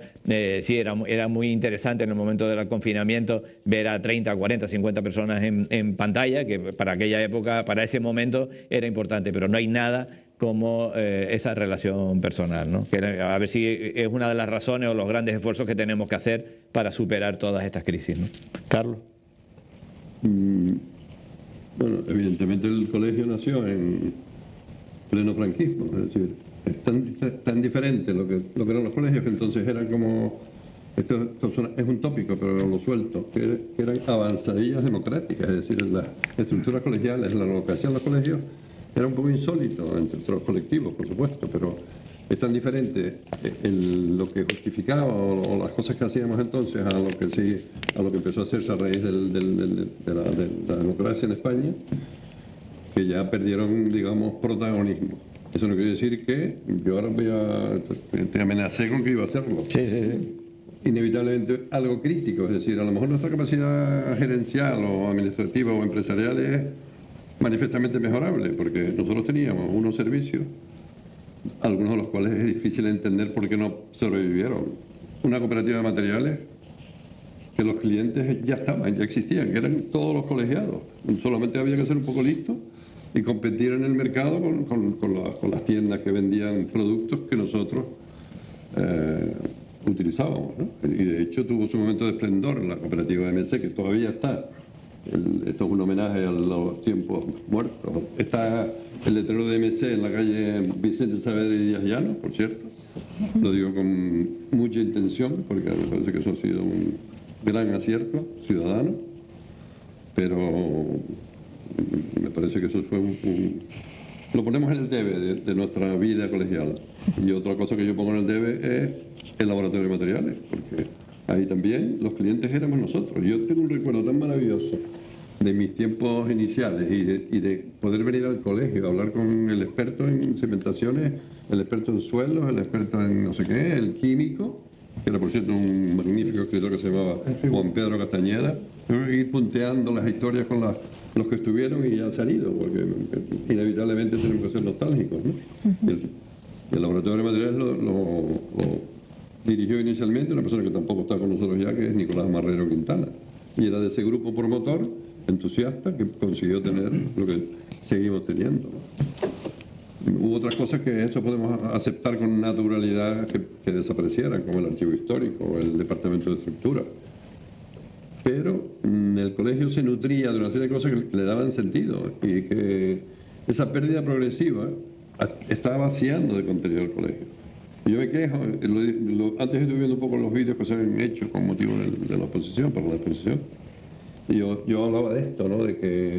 sí, era muy interesante en el momento del confinamiento ver a 30, 40, 50 personas en pantalla, que para aquella época, para ese momento era importante, pero no hay nada como esa relación personal, ¿no? Que a ver si es una de las razones o los grandes esfuerzos que tenemos que hacer para superar todas estas crisis, ¿no? Carlos. Bueno, evidentemente el colegio nació en pleno franquismo, es decir, es tan diferente lo que eran los colegios, que entonces eran como, esto es un tópico, pero lo suelto, que eran avanzadillas democráticas, es decir, las estructuras colegiales, la vocación de los colegios era un poco insólito entre otros colectivos, por supuesto, pero es tan diferente lo que justificaba o las cosas que hacíamos entonces a lo que empezó a hacerse a raíz de la democracia en España, que ya perdieron, digamos, protagonismo. Eso no quiere decir que yo ahora te amenacé con que iba a hacerlo. Sí, sí, sí. Inevitablemente algo crítico, es decir, a lo mejor nuestra capacidad gerencial o administrativa o empresarial es manifiestamente mejorable, porque nosotros teníamos unos servicios, algunos de los cuales es difícil entender por qué no sobrevivieron. Una cooperativa de materiales que los clientes ya estaban, ya existían, que eran todos los colegiados. Solamente había que ser un poco listo y competir en el mercado con las tiendas que vendían productos que nosotros utilizábamos, ¿no? Y de hecho tuvo su momento de esplendor en la cooperativa de MC, que todavía está. Esto es un homenaje a los tiempos muertos. Está el letrero de MC en la calle Vicente Saavedra y Díaz Llano, por cierto. Lo digo con mucha intención, porque me parece que eso ha sido un gran acierto ciudadano, pero me parece que eso fue lo ponemos en el debe de nuestra vida colegial. Y otra cosa que yo pongo en el debe es el laboratorio de materiales, porque ahí también los clientes éramos nosotros. Yo tengo un recuerdo tan maravilloso de mis tiempos iniciales y de poder venir al colegio a hablar con el experto en cimentaciones, el experto en suelos, el experto en no sé qué, el químico, que era por cierto un magnífico escritor que se llamaba Juan Pedro Castañeda. Tengo que ir punteando las historias con los que estuvieron y ya se han ido, porque inevitablemente tenemos que ser nostálgicos, ¿no? El laboratorio de materiales lo dirigió inicialmente una persona que tampoco está con nosotros ya, que es Nicolás Marrero Quintana, y era de ese grupo promotor entusiasta que consiguió tener lo que seguimos teniendo. Hubo otras cosas que eso podemos aceptar con naturalidad que desaparecieran, como el archivo histórico o el departamento de estructura, pero el colegio se nutría de una serie de cosas que le daban sentido, y que esa pérdida progresiva estaba vaciando de contenido el colegio. Yo me quejo, antes estuve viendo un poco los vídeos que se han hecho con motivo de la exposición, para la exposición, y yo hablaba de esto, ¿no? De que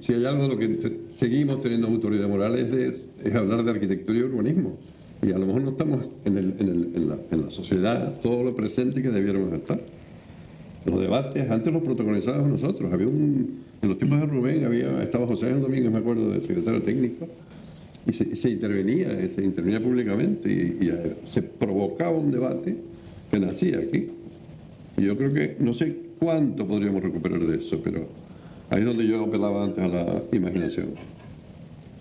si hay algo de lo que seguimos teniendo autoridad moral es hablar de arquitectura y urbanismo, y a lo mejor no estamos en la sociedad todo lo presente que debiéramos estar. Los debates, antes los protagonizábamos nosotros. En los tiempos de Rubén estaba José Ángel Domínguez, me acuerdo, de secretario técnico, y se intervenía públicamente y se provocaba un debate que nacía aquí. Y yo creo que no sé cuánto podríamos recuperar de eso, pero ahí es donde yo apelaba antes a la imaginación.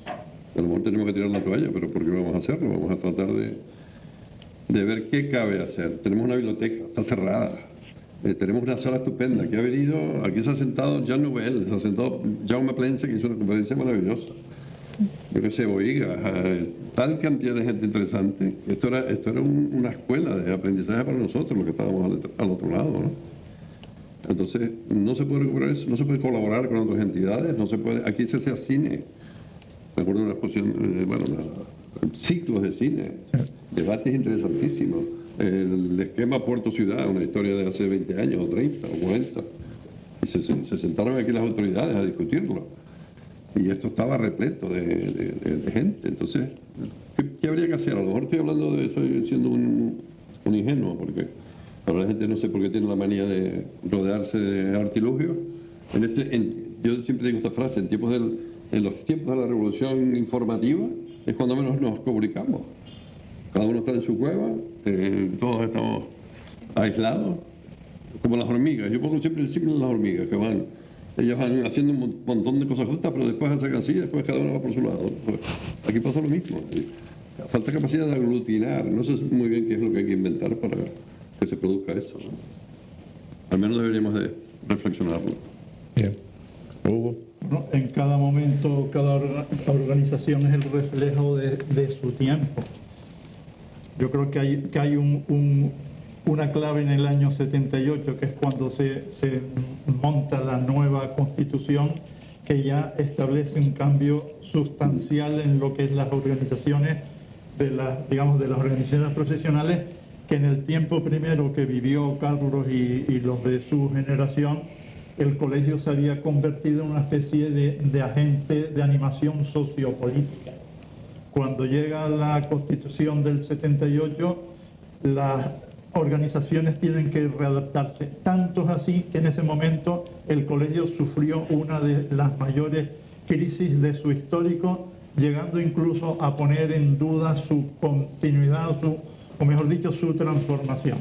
A lo mejor tenemos que tirar la toalla, pero ¿por qué vamos a hacerlo? Vamos a tratar de ver qué cabe hacer. Tenemos una biblioteca, está cerrada. Tenemos una sala estupenda. Aquí se ha sentado Jean Nouvel, se ha sentado Jaume Plensa, que hizo una conferencia maravillosa. Yo qué sé, Boiga, tal cantidad de gente interesante. Esto era una escuela de aprendizaje para nosotros, los que estábamos al otro lado, ¿no? Entonces, no se puede recuperar eso, no se puede colaborar con otras entidades, no se puede. Aquí se hacía cine. Me acuerdo de una exposición, ciclos de cine, debates interesantísimos. El esquema Puerto Ciudad, una historia de hace 20 años, o 30, o 40. Y se sentaron aquí las autoridades a discutirlo. Y esto estaba repleto de gente. Entonces, ¿qué habría que hacer? A lo mejor estoy siendo un ingenuo, porque ahora la gente no sé por qué tiene la manía de rodearse de artilugios. Yo siempre digo esta frase, en los tiempos de la revolución informativa es cuando menos nos comunicamos. Cada uno está en su cueva, todos estamos aislados, como las hormigas. Yo pongo siempre el símbolo de las hormigas, que ellas van haciendo un montón de cosas justas, pero después hacen así, después cada uno va por su lado. Pues aquí pasa lo mismo. Falta capacidad de aglutinar. No sé muy bien qué es lo que hay que inventar para que se produzca eso, ¿no? Al menos deberíamos de reflexionarlo. Bien. Hugo. ¿No? En cada momento, cada organización es el reflejo de su tiempo. Yo creo que hay una clave en el año 78, que es cuando se monta la nueva Constitución, que ya establece un cambio sustancial en lo que es las organizaciones de las organizaciones profesionales, que en el tiempo primero que vivió Carlos y los de su generación, el colegio se había convertido en una especie de agente de animación sociopolítica. Cuando llega la Constitución del 78, las organizaciones tienen que readaptarse. Tanto es así que en ese momento el colegio sufrió una de las mayores crisis de su histórico, llegando incluso a poner en duda su continuidad, o mejor dicho, su transformación.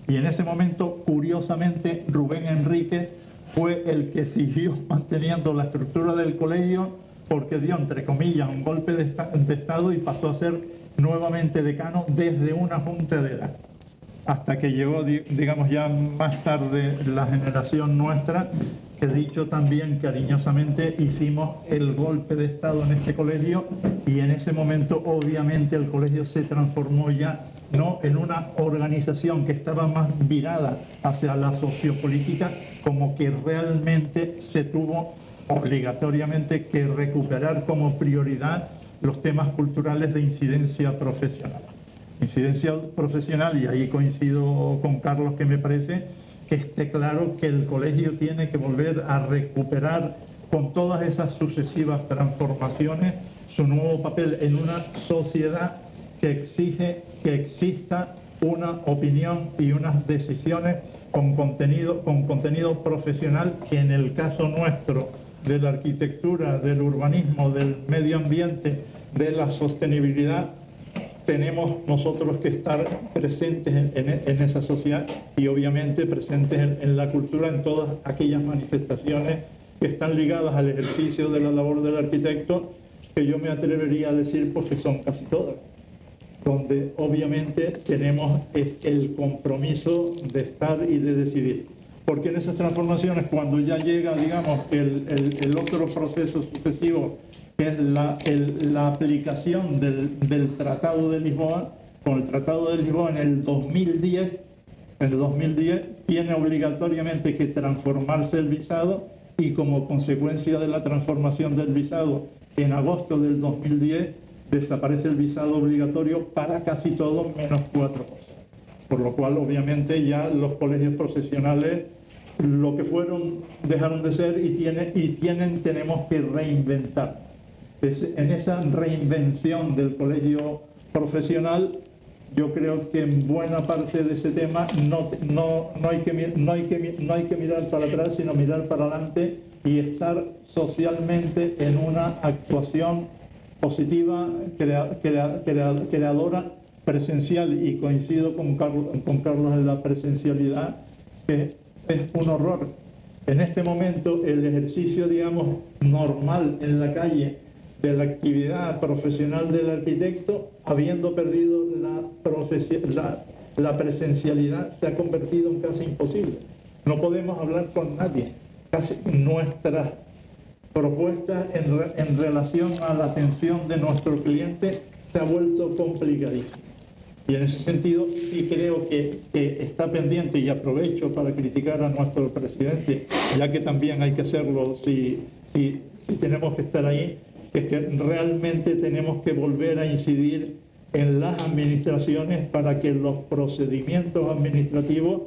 Y en ese momento, curiosamente, Rubén Enríquez fue el que siguió manteniendo la estructura del colegio, porque dio, entre comillas, un golpe de Estado y pasó a ser nuevamente decano desde una junta de edad. Hasta que llegó, digamos, ya más tarde la generación nuestra, que dicho también cariñosamente, hicimos el golpe de Estado en este colegio, y en ese momento obviamente el colegio se transformó ya no en una organización que estaba más virada hacia la sociopolítica, como que realmente se tuvo obligatoriamente que recuperar como prioridad los temas culturales de incidencia profesional. Incidencia profesional, y ahí coincido con Carlos, que me parece que esté claro que el colegio tiene que volver a recuperar, con todas esas sucesivas transformaciones, su nuevo papel en una sociedad que exige que exista una opinión y unas decisiones con contenido profesional, que en el caso nuestro de la arquitectura, del urbanismo, del medio ambiente, de la sostenibilidad, tenemos nosotros que estar presentes en esa sociedad, y obviamente presentes en la cultura, en todas aquellas manifestaciones que están ligadas al ejercicio de la labor del arquitecto, que yo me atrevería a decir porque son casi todas, donde obviamente tenemos el compromiso de estar y de decidir. Porque en esas transformaciones, cuando ya llega, digamos, el otro proceso sucesivo, que es la aplicación del Tratado de Lisboa, con el Tratado de Lisboa en el 2010 tiene obligatoriamente que transformarse el visado, y como consecuencia de la transformación del visado, en agosto del 2010 desaparece el visado obligatorio para casi todo, menos 4 cosas. Por lo cual, obviamente, ya los colegios profesionales, lo que fueron, dejaron de ser, y tenemos que reinventar. En esa reinvención del colegio profesional, yo creo que en buena parte de ese tema no hay que mirar para atrás, sino mirar para adelante y estar socialmente en una actuación positiva, creadora, presencial. Y coincido con Carlos en la presencialidad, que es un horror. En este momento, el ejercicio, digamos, normal en la calle de la actividad profesional del arquitecto, habiendo perdido la presencialidad, se ha convertido en casi imposible. No podemos hablar con nadie. Casi nuestras propuestas en relación a la atención de nuestro cliente se ha vuelto complicadísimo. Y en ese sentido sí creo que está pendiente, y aprovecho para criticar a nuestro presidente, ya que también hay que hacerlo si tenemos que estar ahí, que realmente tenemos que volver a incidir en las administraciones para que los procedimientos administrativos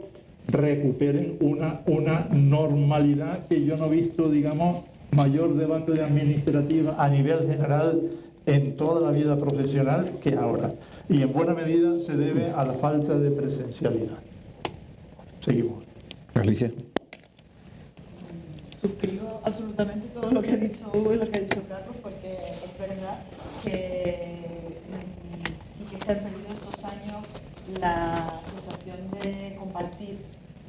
recuperen una normalidad que yo no he visto, digamos, mayor debacle administrativa a nivel general en toda la vida profesional que ahora. Y en buena medida se debe a la falta de presencialidad. Seguimos. Alicia. Suscribo absolutamente todo lo que ha dicho Hugo y lo que ha dicho Carlos, porque es verdad que sí que se han perdido estos años la sensación de compartir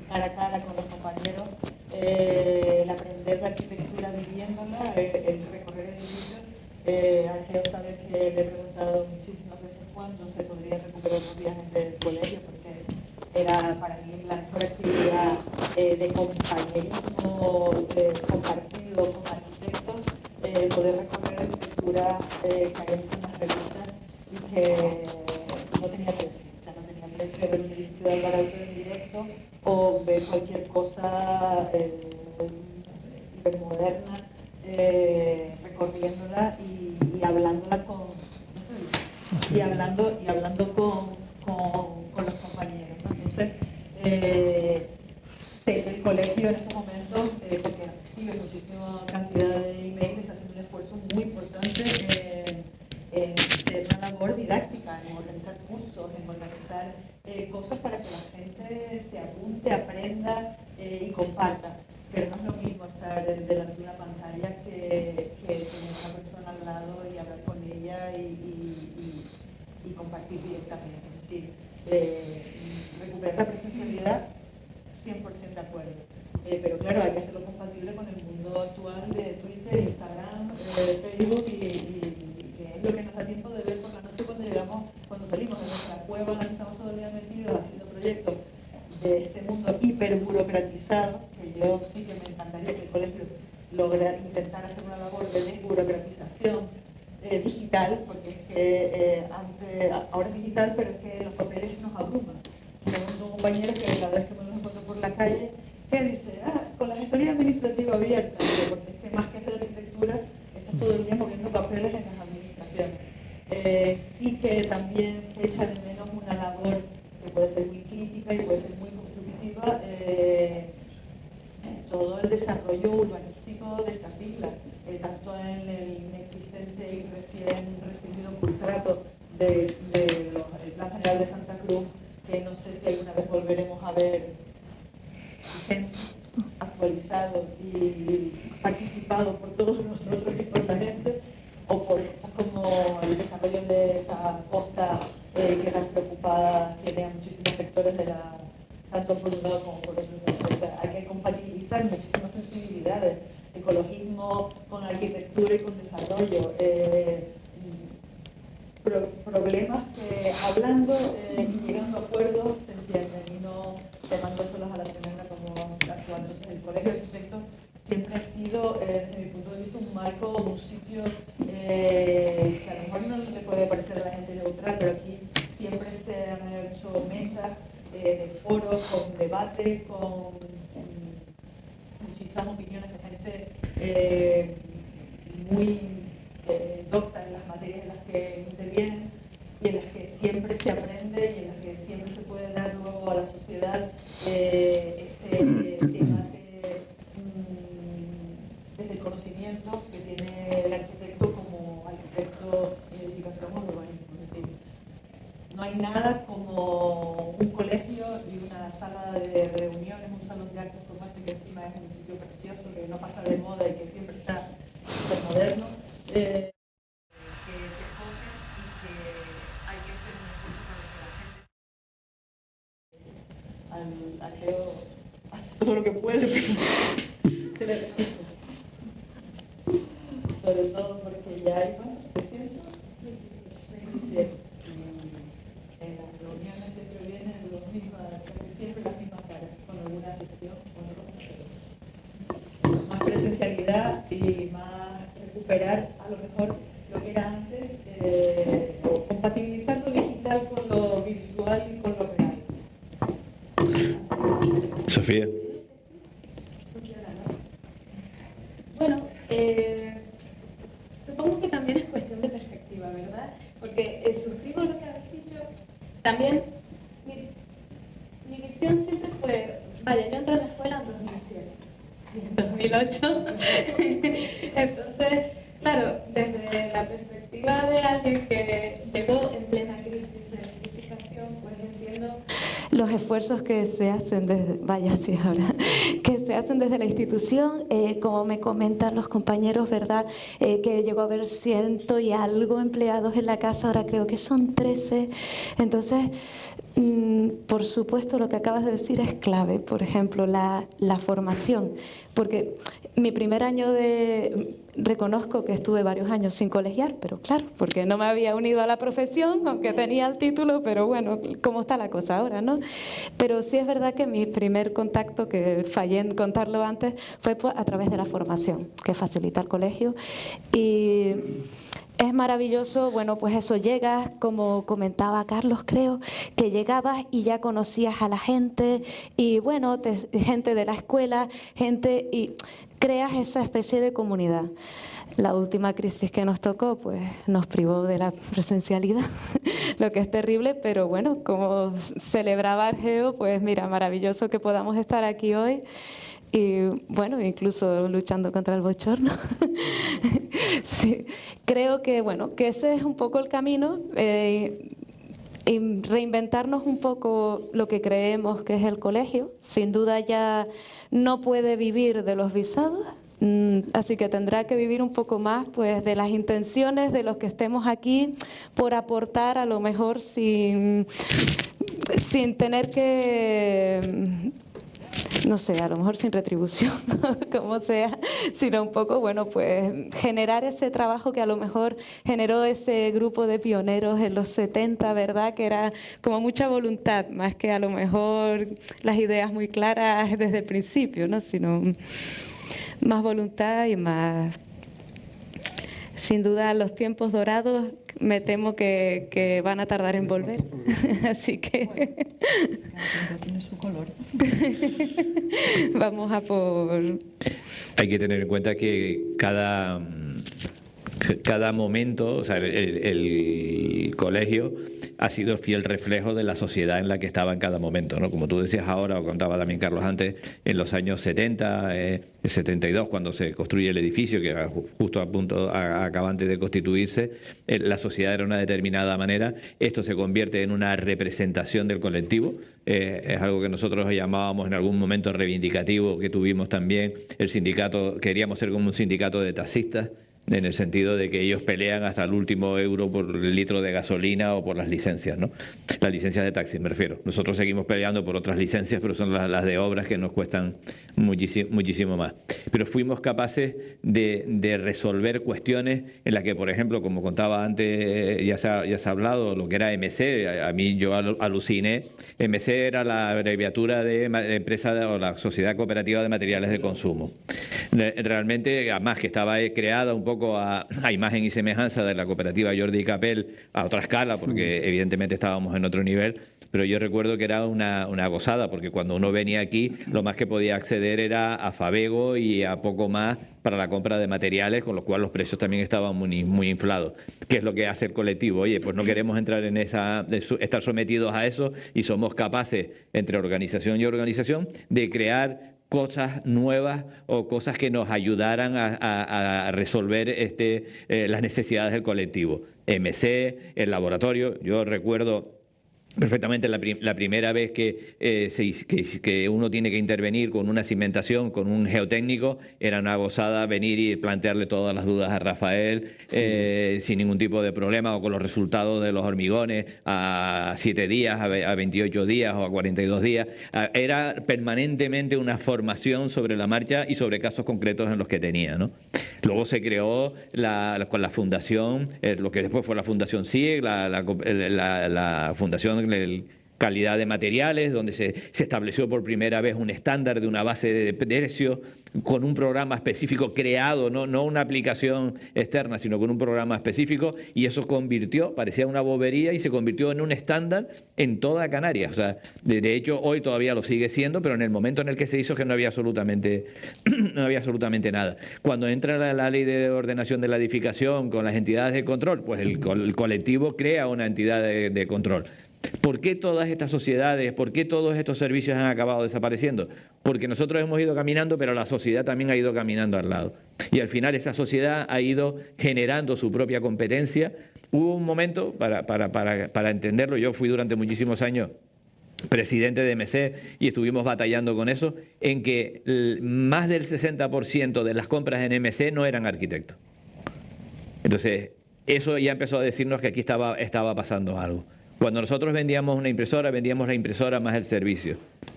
cara a cara con los compañeros, el aprender la arquitectura viviéndola, el recorrer el edificio. Argeo sabe que le he preguntado muchísimas veces cuándo se podría recuperar los viajes del colegio, porque era para mí la mejor actividad de compañerismo compartido con arquitectos, poder recorrer arquitectura que había visto en las revistas y que no tenía precio. O sea, no tenía precio ver un edificio de Álvaro Alto en directo o ver cualquier cosa hipermoderna recorriéndola y hablándola con, no sé, y hablando con los compañeros, ¿no? Entonces, sé que el colegio en estos momentos, porque recibe muchísima cantidad de emails, está haciendo un esfuerzo muy importante en hacer una labor didáctica, en organizar cursos, en organizar cosas para que la gente se apunte, aprenda y comparta. Pero no es lo mismo estar delante de una pantalla que tener a una persona al lado y hablar con ella y compartir directamente. Es decir, recuperar la presencialidad, 100% de acuerdo. Pero claro, hay que hacerlo compatible con el mundo actual de Twitter, Instagram, Facebook y que es lo que nos da tiempo de ver por la noche cuando llegamos, cuando salimos de nuestra cueva en la que estamos todo el día metidos haciendo proyectos de este mundo hiperburocratizado, que yo sí que me encantaría que el colegio lograra intentar hacer una labor de desburocratización digital, porque es que ahora es digital, pero es que los papeles nos abruman. Tengo un compañero que cada vez que me lo encuentro por la calle, que dice, con la gestoría administrativa abierta, porque es que más que hacer arquitectura, estás todo el día moviendo papeles en las administraciones. Sí que también se echa de menos una labor que puede ser muy crítica y puede ser muy constructiva, todo el desarrollo urbanístico de estas islas, tanto en el inexistente y recién recibido contrato del Plan General de Santa Cruz, que no sé si alguna vez volveremos a ver actualizado y participado por todos nosotros y por la gente, o por cosas como el desarrollo de esa costa que tan preocupada tiene a muchísimos sectores de la, tanto por un lado como por otro. O sea, hay que compatibilizar muchísimas sensibilidades, ecologismo con arquitectura y con desarrollo. Problemas que hablando y llegando a acuerdos se entienden y no tomándoselos a la tremenda como actual. Entonces, el Colegio de Arquitectos siempre ha sido, desde mi punto de vista, un marco, un sitio que a lo mejor no le puede parecer a la gente neutral, pero aquí siempre se han hecho mesas de foros con debate, con muchísimas opiniones de gente muy docta en las materias en las que intervienen y en las que siempre se aprende y en las que siempre se puede dar luego a la sociedad este debate desde el conocimiento que tiene el arquitecto como arquitecto en edificación o urbanismo. Es decir, no hay nada como un colegio y una sala de reuniones, un salón de actos como este, que encima es un sitio precioso, que no pasa de moda y que siempre está súper moderno. Que se cogen y que hay que hacer un esfuerzo para que la gente Argeo hace todo lo que puede, pero se le resiste. Sobre todo porque ya hay 327 y en las reuniones siempre vienen siempre las mismas caras, con alguna excepción, con otros, más presencialidad y más recuperar a lo mejor lo que era antes, o compatibilizar lo digital con lo virtual y con lo real. Sofía. Bueno, supongo que también es cuestión de perspectiva, ¿verdad? Porque suscribo lo que habéis dicho. También mi visión siempre fue, vaya, yo entré a la escuela en 2007 y en 2008, entonces Claro, desde la perspectiva de alguien que llegó en plena crisis de edificación, pues entiendo los esfuerzos que se hacen desde, que se hacen desde la institución, como me comentan los compañeros, ¿verdad? Que llegó a haber 100 y algo empleados en la casa, ahora creo que son 13. Entonces, por supuesto, lo que acabas de decir es clave. Por ejemplo, la formación, porque mi primer año reconozco que estuve varios años sin colegiar, pero claro, porque no me había unido a la profesión, aunque tenía el título, pero bueno, cómo está la cosa ahora, ¿no? Pero sí es verdad que mi primer contacto, que fallé en contarlo antes, fue a través de la formación que facilita el colegio. Y es maravilloso, bueno, pues eso, llegas, como comentaba Carlos, creo, que llegabas y ya conocías a la gente, y bueno, gente de la escuela, gente, y creas esa especie de comunidad. La última crisis que nos tocó, pues nos privó de la presencialidad, lo que es terrible, pero bueno, como celebraba Argeo, pues mira, maravilloso que podamos estar aquí hoy. Y bueno, incluso luchando contra el bochorno. Sí, creo que bueno, que ese es un poco el camino, y reinventarnos un poco lo que creemos que es el colegio. Sin duda ya no puede vivir de los visados, así que tendrá que vivir un poco más pues de las intenciones de los que estemos aquí, por aportar a lo mejor sin tener que, no sé, a lo mejor sin retribución, como sea, sino un poco, bueno, pues generar ese trabajo que a lo mejor generó ese grupo de pioneros en los 70, ¿verdad? Que era como mucha voluntad, más que a lo mejor las ideas muy claras desde el principio, ¿no? Sino más voluntad y más... Sin duda, los tiempos dorados me temo que van a tardar en volver. Así que Tiene su color. Vamos a por... Hay que tener en cuenta que cada momento, o sea, el colegio ha sido el fiel reflejo de la sociedad en la que estaba en cada momento, ¿no? Como tú decías ahora, o contaba también Carlos antes, en los años 70, el 72, cuando se construye el edificio, que era justo a punto, acabante de constituirse, la sociedad era de una determinada manera. Esto se convierte en una representación del colectivo. Es algo que nosotros llamábamos en algún momento reivindicativo, que tuvimos también. El sindicato, queríamos ser como un sindicato de taxistas, en el sentido de que ellos pelean hasta el último euro por el litro de gasolina o por las licencias, ¿no? Las licencias de taxi, me refiero. Nosotros seguimos peleando por otras licencias, pero son las de obras que nos cuestan muchísimo más. Pero fuimos capaces de resolver cuestiones en las que, por ejemplo, como contaba antes, ya se ha hablado, lo que era MC. A mí yo aluciné. MC era la abreviatura de empresa o la Sociedad Cooperativa de Materiales de Consumo. Realmente, además que estaba creada un poco a imagen y semejanza de la cooperativa Jordi y Capel, a otra escala, porque evidentemente estábamos en otro nivel, pero yo recuerdo que era una gozada, porque cuando uno venía aquí, lo más que podía acceder era a Fabego y a poco más para la compra de materiales, con lo cual los precios también estaban muy inflados. ¿Qué es lo que hace el colectivo? Oye, pues no queremos entrar en estar sometidos a eso, y somos capaces, entre organización y organización, de crear cosas nuevas o cosas que nos ayudaran a resolver las necesidades del colectivo. MC, el laboratorio. Yo recuerdo perfectamente la primera vez que uno tiene que intervenir con una cimentación, con un geotécnico, era una gozada venir y plantearle todas las dudas a Rafael sin ningún tipo de problema, o con los resultados de los hormigones a 7 días, a 28 días o a 42 días. Era permanentemente una formación sobre la marcha y sobre casos concretos en los que tenía, ¿no? Luego se creó con la fundación, lo que después fue la Fundación CIEG, la Fundación Calidad de Materiales, donde se estableció por primera vez un estándar de una base de precios con un programa específico creado, no una aplicación externa, sino con un programa específico, y eso parecía una bobería, y se convirtió en un estándar en toda Canarias. O sea, de hecho, hoy todavía lo sigue siendo, pero en el momento en el que se hizo, que no había absolutamente nada. Cuando entra la ley de ordenación de la edificación con las entidades de control, pues el colectivo crea una entidad de control. ¿Por qué todas estas sociedades, por qué todos estos servicios han acabado desapareciendo? Porque nosotros hemos ido caminando, pero la sociedad también ha ido caminando al lado. Y al final esa sociedad ha ido generando su propia competencia. Hubo un momento, para entenderlo, yo fui durante muchísimos años presidente de MC y estuvimos batallando con eso, en que más del 60% de las compras en MC no eran arquitectos. Entonces, eso ya empezó a decirnos que aquí estaba pasando algo. Cuando nosotros vendíamos una impresora, vendíamos la impresora más el servicio.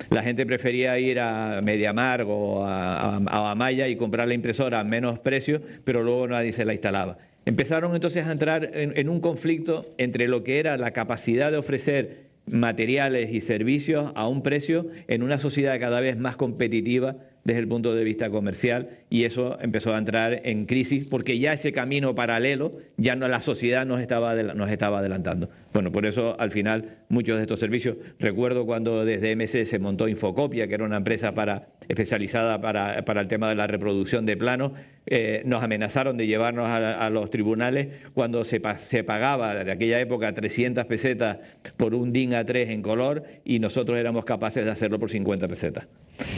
La gente prefería ir a MediaMarkt o a Amaya y comprar la impresora a menos precio, pero luego nadie se la instalaba. Empezaron entonces a entrar en un conflicto entre lo que era la capacidad de ofrecer materiales y servicios a un precio en una sociedad cada vez más competitiva desde el punto de vista comercial, y eso empezó a entrar en crisis porque ya ese camino paralelo, ya no, la sociedad nos estaba adelantando. Bueno, por eso al final muchos de estos servicios, recuerdo cuando desde MC se montó Infocopia, que era una empresa especializada para el tema de la reproducción de planos, nos amenazaron de llevarnos a los tribunales cuando se pagaba de aquella época 300 pesetas por un DIN A3 en color y nosotros éramos capaces de hacerlo por 50 pesetas.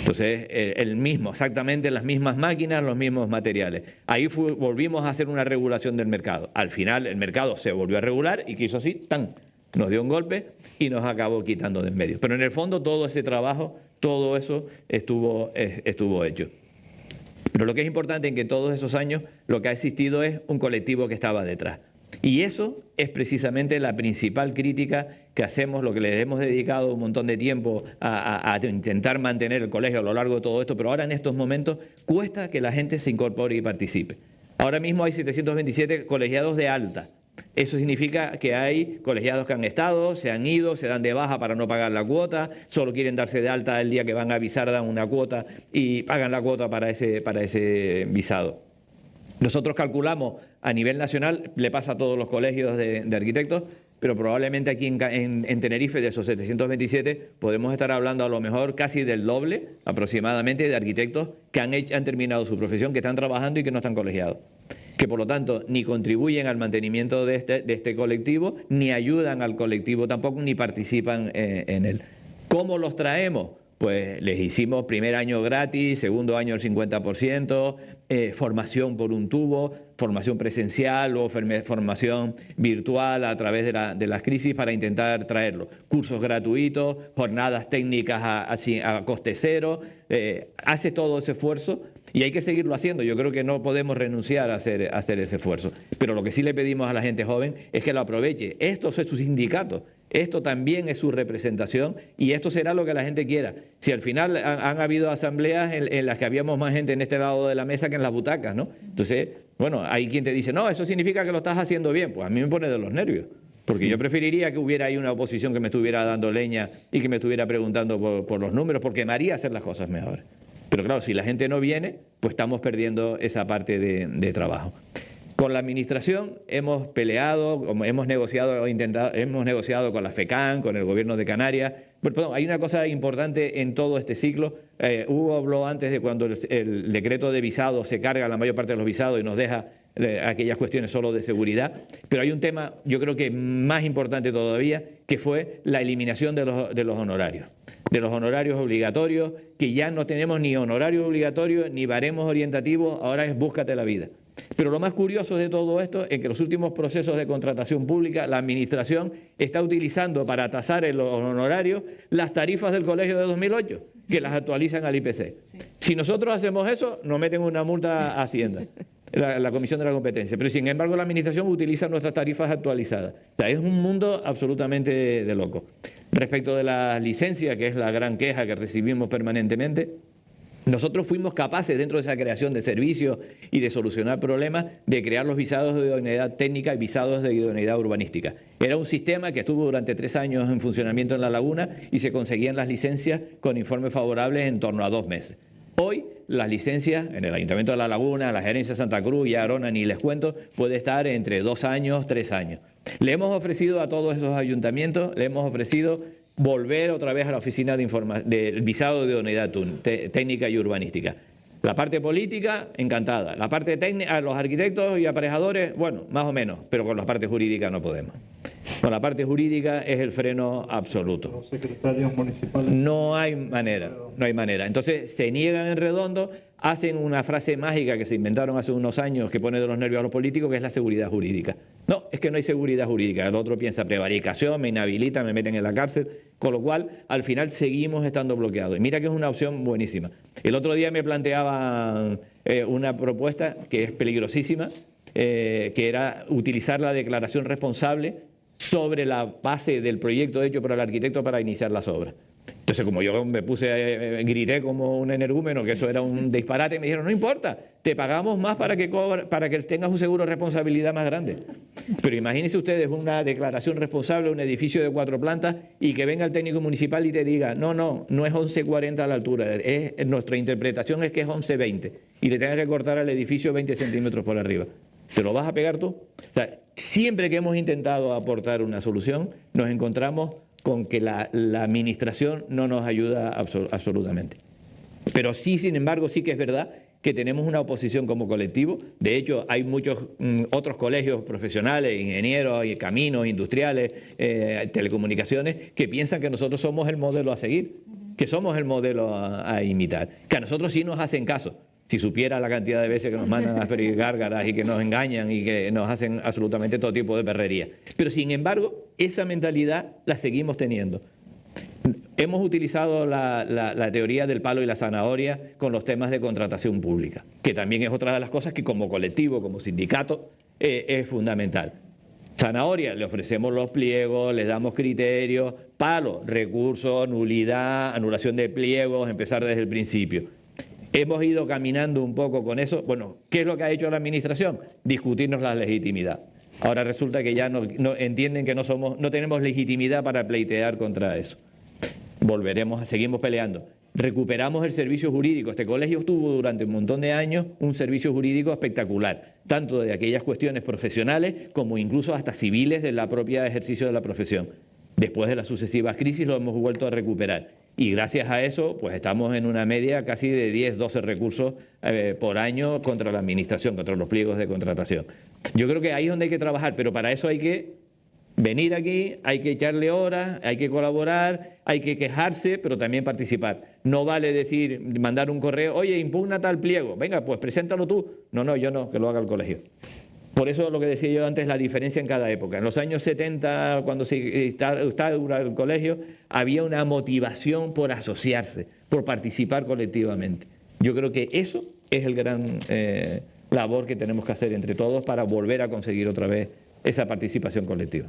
Entonces, exactamente las mismas máquinas, los mismos materiales. Ahí volvimos a hacer una regulación del mercado. Al final el mercado se volvió a regular y quiso así, ¡tan! Nos dio un golpe y nos acabó quitando de en medio. Pero en el fondo todo ese trabajo, todo eso estuvo hecho. Pero lo que es importante es que en todos esos años lo que ha existido es un colectivo que estaba detrás. Y eso es precisamente la principal crítica que hacemos, lo que le hemos dedicado un montón de tiempo a intentar mantener el colegio a lo largo de todo esto, pero ahora en estos momentos cuesta que la gente se incorpore y participe. Ahora mismo hay 727 colegiados de alta. Eso significa que hay colegiados que han estado, se han ido, se dan de baja para no pagar la cuota, solo quieren darse de alta el día que van a visar, dan una cuota y pagan la cuota para ese visado. Nosotros calculamos a nivel nacional, le pasa a todos los colegios de arquitectos, pero probablemente aquí en Tenerife, de esos 727, podemos estar hablando a lo mejor casi del doble aproximadamente de arquitectos que han terminado su profesión, que están trabajando y que no están colegiados. Que por lo tanto ni contribuyen al mantenimiento de este colectivo, ni ayudan al colectivo tampoco, ni participan en él. ¿Cómo los traemos? Pues les hicimos primer año gratis, segundo año el 50%, formación por un tubo, formación presencial o formación virtual a través de las crisis para intentar traerlo. Cursos gratuitos, jornadas técnicas a coste cero, hace todo ese esfuerzo y hay que seguirlo haciendo. Yo creo que no podemos renunciar a hacer ese esfuerzo. Pero lo que sí le pedimos a la gente joven es que lo aproveche. Esto es su sindicato. Esto también es su representación y esto será lo que la gente quiera. Si al final han habido asambleas en las que habíamos más gente en este lado de la mesa que en las butacas, ¿no? Entonces, bueno, hay quien te dice, no, eso significa que lo estás haciendo bien. Pues a mí me pone de los nervios, porque yo preferiría que hubiera ahí una oposición que me estuviera dando leña y que me estuviera preguntando por los números, porque me haría hacer las cosas mejor. Pero claro, si la gente no viene, pues estamos perdiendo esa parte de trabajo. Con la administración hemos peleado, hemos negociado con la FECAN, con el Gobierno de Canarias. Perdón, hay una cosa importante en todo este ciclo. Hugo habló antes de cuando el decreto de visado se carga la mayor parte de los visados y nos deja aquellas cuestiones solo de seguridad. Pero hay un tema, yo creo que más importante todavía, que fue la eliminación de los honorarios. De los honorarios obligatorios, que ya no tenemos ni honorarios obligatorios ni baremos orientativos, ahora es búscate la vida. Pero lo más curioso de todo esto es que en los últimos procesos de contratación pública la Administración está utilizando para tasar en los honorarios las tarifas del colegio de 2008, que las actualizan al IPC. Si nosotros hacemos eso, nos meten una multa a Hacienda, la Comisión de la Competencia. Pero sin embargo la Administración utiliza nuestras tarifas actualizadas. O sea, es un mundo absolutamente de loco. Respecto de la licencia, que es la gran queja que recibimos permanentemente, nosotros fuimos capaces, dentro de esa creación de servicios y de solucionar problemas, de crear los visados de idoneidad técnica y visados de idoneidad urbanística. Era un sistema que estuvo durante 3 años en funcionamiento en La Laguna y se conseguían las licencias con informes favorables en torno a 2 meses. Hoy las licencias en el Ayuntamiento de La Laguna, la Gerencia de Santa Cruz y Arona, ni les cuento, puede estar entre 2 años, 3 años. Le hemos ofrecido a todos esos ayuntamientos, le hemos ofrecido volver otra vez a la oficina del visado de idoneidad técnica y urbanística. La parte política, encantada. La parte técnica, los arquitectos y aparejadores, bueno, más o menos, pero con la parte jurídica no podemos. Con la parte jurídica es el freno absoluto. Los secretarios municipales. No hay manera, no hay manera. Entonces se niegan en redondo, hacen una frase mágica que se inventaron hace unos años que pone de los nervios a los políticos, que es la seguridad jurídica. No, es que no hay seguridad jurídica. El otro piensa prevaricación, me inhabilitan, me meten en la cárcel, con lo cual al final seguimos estando bloqueados. Y mira que es una opción buenísima. El otro día me planteaban una propuesta que es peligrosísima, que era utilizar la declaración responsable sobre la base del proyecto hecho por el arquitecto para iniciar las obras. Entonces, como yo me puse, grité como un energúmeno que eso era un disparate, me dijeron, no importa, te pagamos más para que tengas un seguro de responsabilidad más grande. Pero imagínense ustedes una declaración responsable de un edificio de 4 plantas y que venga el técnico municipal y te diga, no es 11,40 a la altura, nuestra interpretación es que es 11,20 y le tengas que cortar al edificio 20 centímetros por arriba. ¿Te lo vas a pegar tú? O sea, siempre que hemos intentado aportar una solución, nos encontramos con que la administración no nos ayuda absolutamente. Pero sí, sin embargo, sí que es verdad que tenemos una oposición como colectivo. De hecho, hay muchos otros colegios profesionales, ingenieros, caminos, industriales, telecomunicaciones, que piensan que nosotros somos el modelo a seguir, que somos el modelo a imitar, que a nosotros sí nos hacen caso. Si supiera la cantidad de veces que nos mandan a freír gárgaras y que nos engañan y que nos hacen absolutamente todo tipo de perrería. Pero sin embargo, esa mentalidad la seguimos teniendo. Hemos utilizado la teoría del palo y la zanahoria con los temas de contratación pública, que también es otra de las cosas que como colectivo, como sindicato, es fundamental. Zanahoria, le ofrecemos los pliegos, le damos criterios. Palo, recursos, nulidad, anulación de pliegos, empezar desde el principio. Hemos ido caminando un poco con eso. Bueno, ¿qué es lo que ha hecho la administración? Discutirnos la legitimidad. Ahora resulta que ya no entienden que no tenemos legitimidad para pleitear contra eso. Seguimos peleando. Recuperamos el servicio jurídico. Este colegio tuvo durante un montón de años un servicio jurídico espectacular, tanto de aquellas cuestiones profesionales como incluso hasta civiles del propio ejercicio de la profesión. Después de las sucesivas crisis lo hemos vuelto a recuperar. Y gracias a eso, pues estamos en una media casi de 10, 12 recursos por año contra la administración, contra los pliegos de contratación. Yo creo que ahí es donde hay que trabajar, pero para eso hay que venir aquí, hay que echarle horas, hay que colaborar, hay que quejarse, pero también participar. No vale decir, mandar un correo, oye, impugna tal pliego, venga, pues preséntalo tú. No, yo no, que lo haga el colegio. Por eso lo que decía yo antes, la diferencia en cada época. En los años 70, cuando se estaba el colegio, había una motivación por asociarse, por participar colectivamente. Yo creo que eso es el gran labor que tenemos que hacer entre todos para volver a conseguir otra vez esa participación colectiva.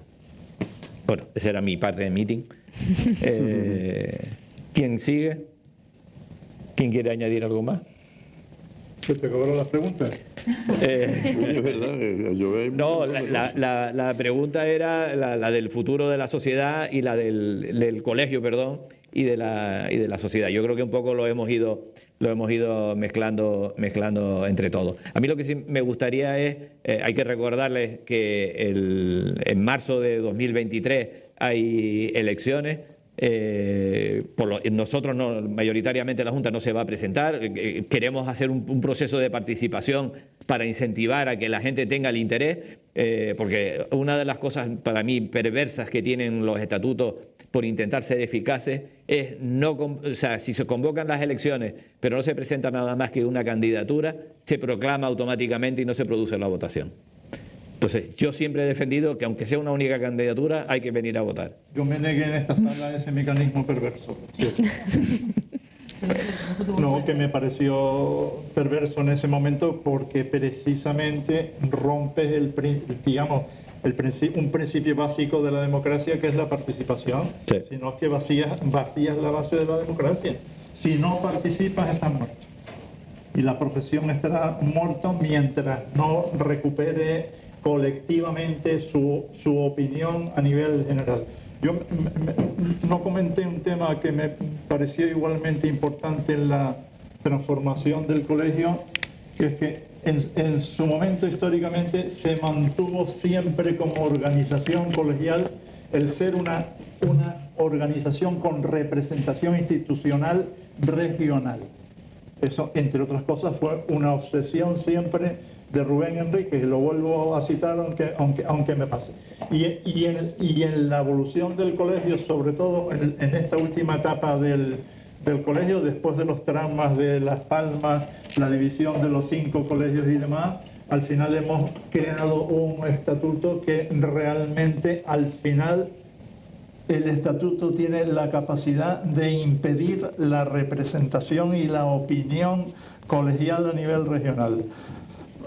Bueno, esa era mi parte de meeting. ¿Quién sigue? ¿Quién quiere añadir algo más? ¿Se te cobró las preguntas? Es verdad, no, la pregunta era la del futuro de la sociedad y la del colegio, perdón, y de la sociedad. Yo creo que un poco lo hemos ido mezclando entre todos. A mí lo que sí me gustaría es, hay que recordarles que en marzo de 2023 hay elecciones. Nosotros mayoritariamente la Junta no se va a presentar. Queremos hacer un proceso de participación para incentivar a que la gente tenga el interés, porque una de las cosas para mí perversas que tienen los estatutos por intentar ser eficaces es si se convocan las elecciones pero no se presenta nada más que una candidatura, se proclama automáticamente y no se produce la votación. Entonces, yo siempre he defendido que aunque sea una única candidatura, hay que venir a votar. Yo me negué en esta sala a ese mecanismo perverso. Sí. No, que me pareció perverso en ese momento porque precisamente rompe un principio básico de la democracia, que es la participación. Sí. Sino que vacías la base de la democracia. Si no participas, estás muerto. Y la profesión estará muerta mientras no recupere colectivamente su opinión a nivel general. Yo no comenté un tema que me pareció igualmente importante en la transformación del colegio, que es que en su momento históricamente se mantuvo siempre como organización colegial el ser una organización con representación institucional regional. Eso, entre otras cosas, fue una obsesión siempre de Rubén Enrique, y lo vuelvo a citar aunque me pase. Y en la evolución del colegio, sobre todo en esta última etapa del colegio, después de los traumas de Las Palmas, la división de los 5 colegios y demás, al final hemos creado un estatuto que realmente al final el estatuto tiene la capacidad de impedir la representación y la opinión colegial a nivel regional.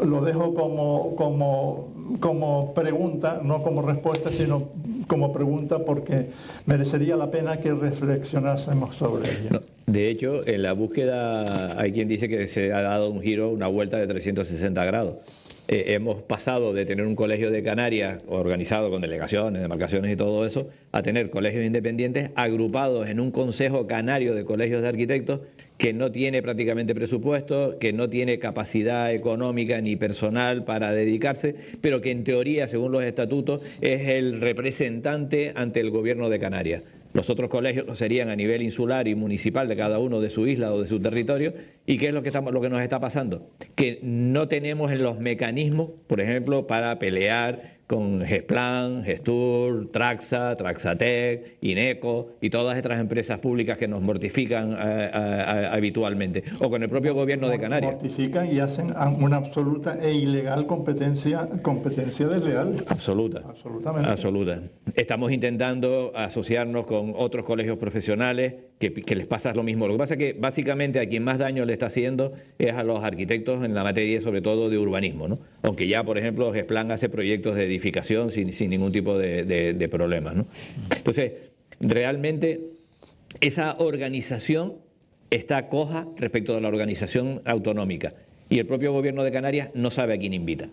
Lo dejo como pregunta, no como respuesta, sino como pregunta, porque merecería la pena que reflexionásemos sobre ello. No, de hecho, en la búsqueda hay quien dice que se ha dado un giro, una vuelta de 360 grados. Hemos pasado de tener un colegio de Canarias organizado con delegaciones, demarcaciones y todo eso, a tener colegios independientes agrupados en un consejo canario de colegios de arquitectos que no tiene prácticamente presupuesto, que no tiene capacidad económica ni personal para dedicarse, pero que en teoría, según los estatutos, es el representante ante el gobierno de Canarias. Los otros colegios lo serían a nivel insular y municipal de cada uno de su isla o de su territorio. ¿Y qué es lo que nos está pasando? Que no tenemos los mecanismos, por ejemplo, para pelear con Gesplan, Gestur, Traxa, Traxatec, Ineco y todas estas empresas públicas que nos mortifican habitualmente, o con el propio gobierno de Canarias. Mortifican y hacen una absoluta e ilegal competencia desleal. Absoluta. Absolutamente. Absoluta. Estamos intentando asociarnos con otros colegios profesionales que les pasa lo mismo. Lo que pasa es que básicamente a quien más daño le está haciendo es a los arquitectos en la materia, sobre todo de urbanismo, ¿no? Aunque ya, por ejemplo, Gesplan hace proyectos de edificación sin ningún tipo de problemas, ¿no? Entonces, realmente esa organización está coja respecto de la organización autonómica, y el propio gobierno de Canarias no sabe a quién invita.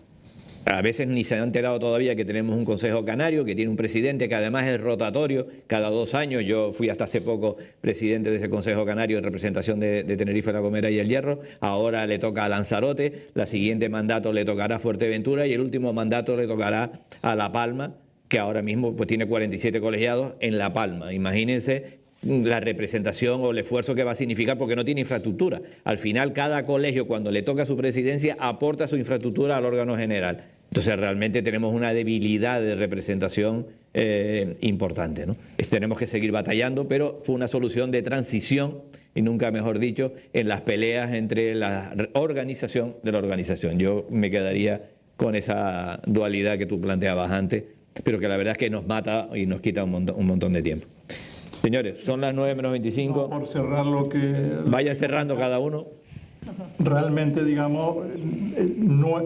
A veces ni se han enterado todavía que tenemos un consejo canario que tiene un presidente que además es rotatorio cada 2 años. Yo fui hasta hace poco presidente de ese consejo canario en representación de Tenerife, La Gomera y El Hierro. Ahora le toca a Lanzarote, la siguiente mandato le tocará a Fuerteventura y el último mandato le tocará a La Palma, que ahora mismo pues tiene 47 colegiados en La Palma. Imagínense la representación o el esfuerzo que va a significar, porque no tiene infraestructura. Al final, cada colegio, cuando le toca su presidencia, aporta su infraestructura al órgano general. Entonces, realmente tenemos una debilidad de representación importante, ¿no? Tenemos que seguir batallando, pero fue una solución de transición, y nunca mejor dicho, en las peleas entre la organización de la organización. Yo me quedaría con esa dualidad que tú planteabas antes, pero que la verdad es que nos mata y nos quita un montón de tiempo. Señores, son las 9:25. No, por cerrar lo que... Vayan cerrando cada uno. Realmente, digamos,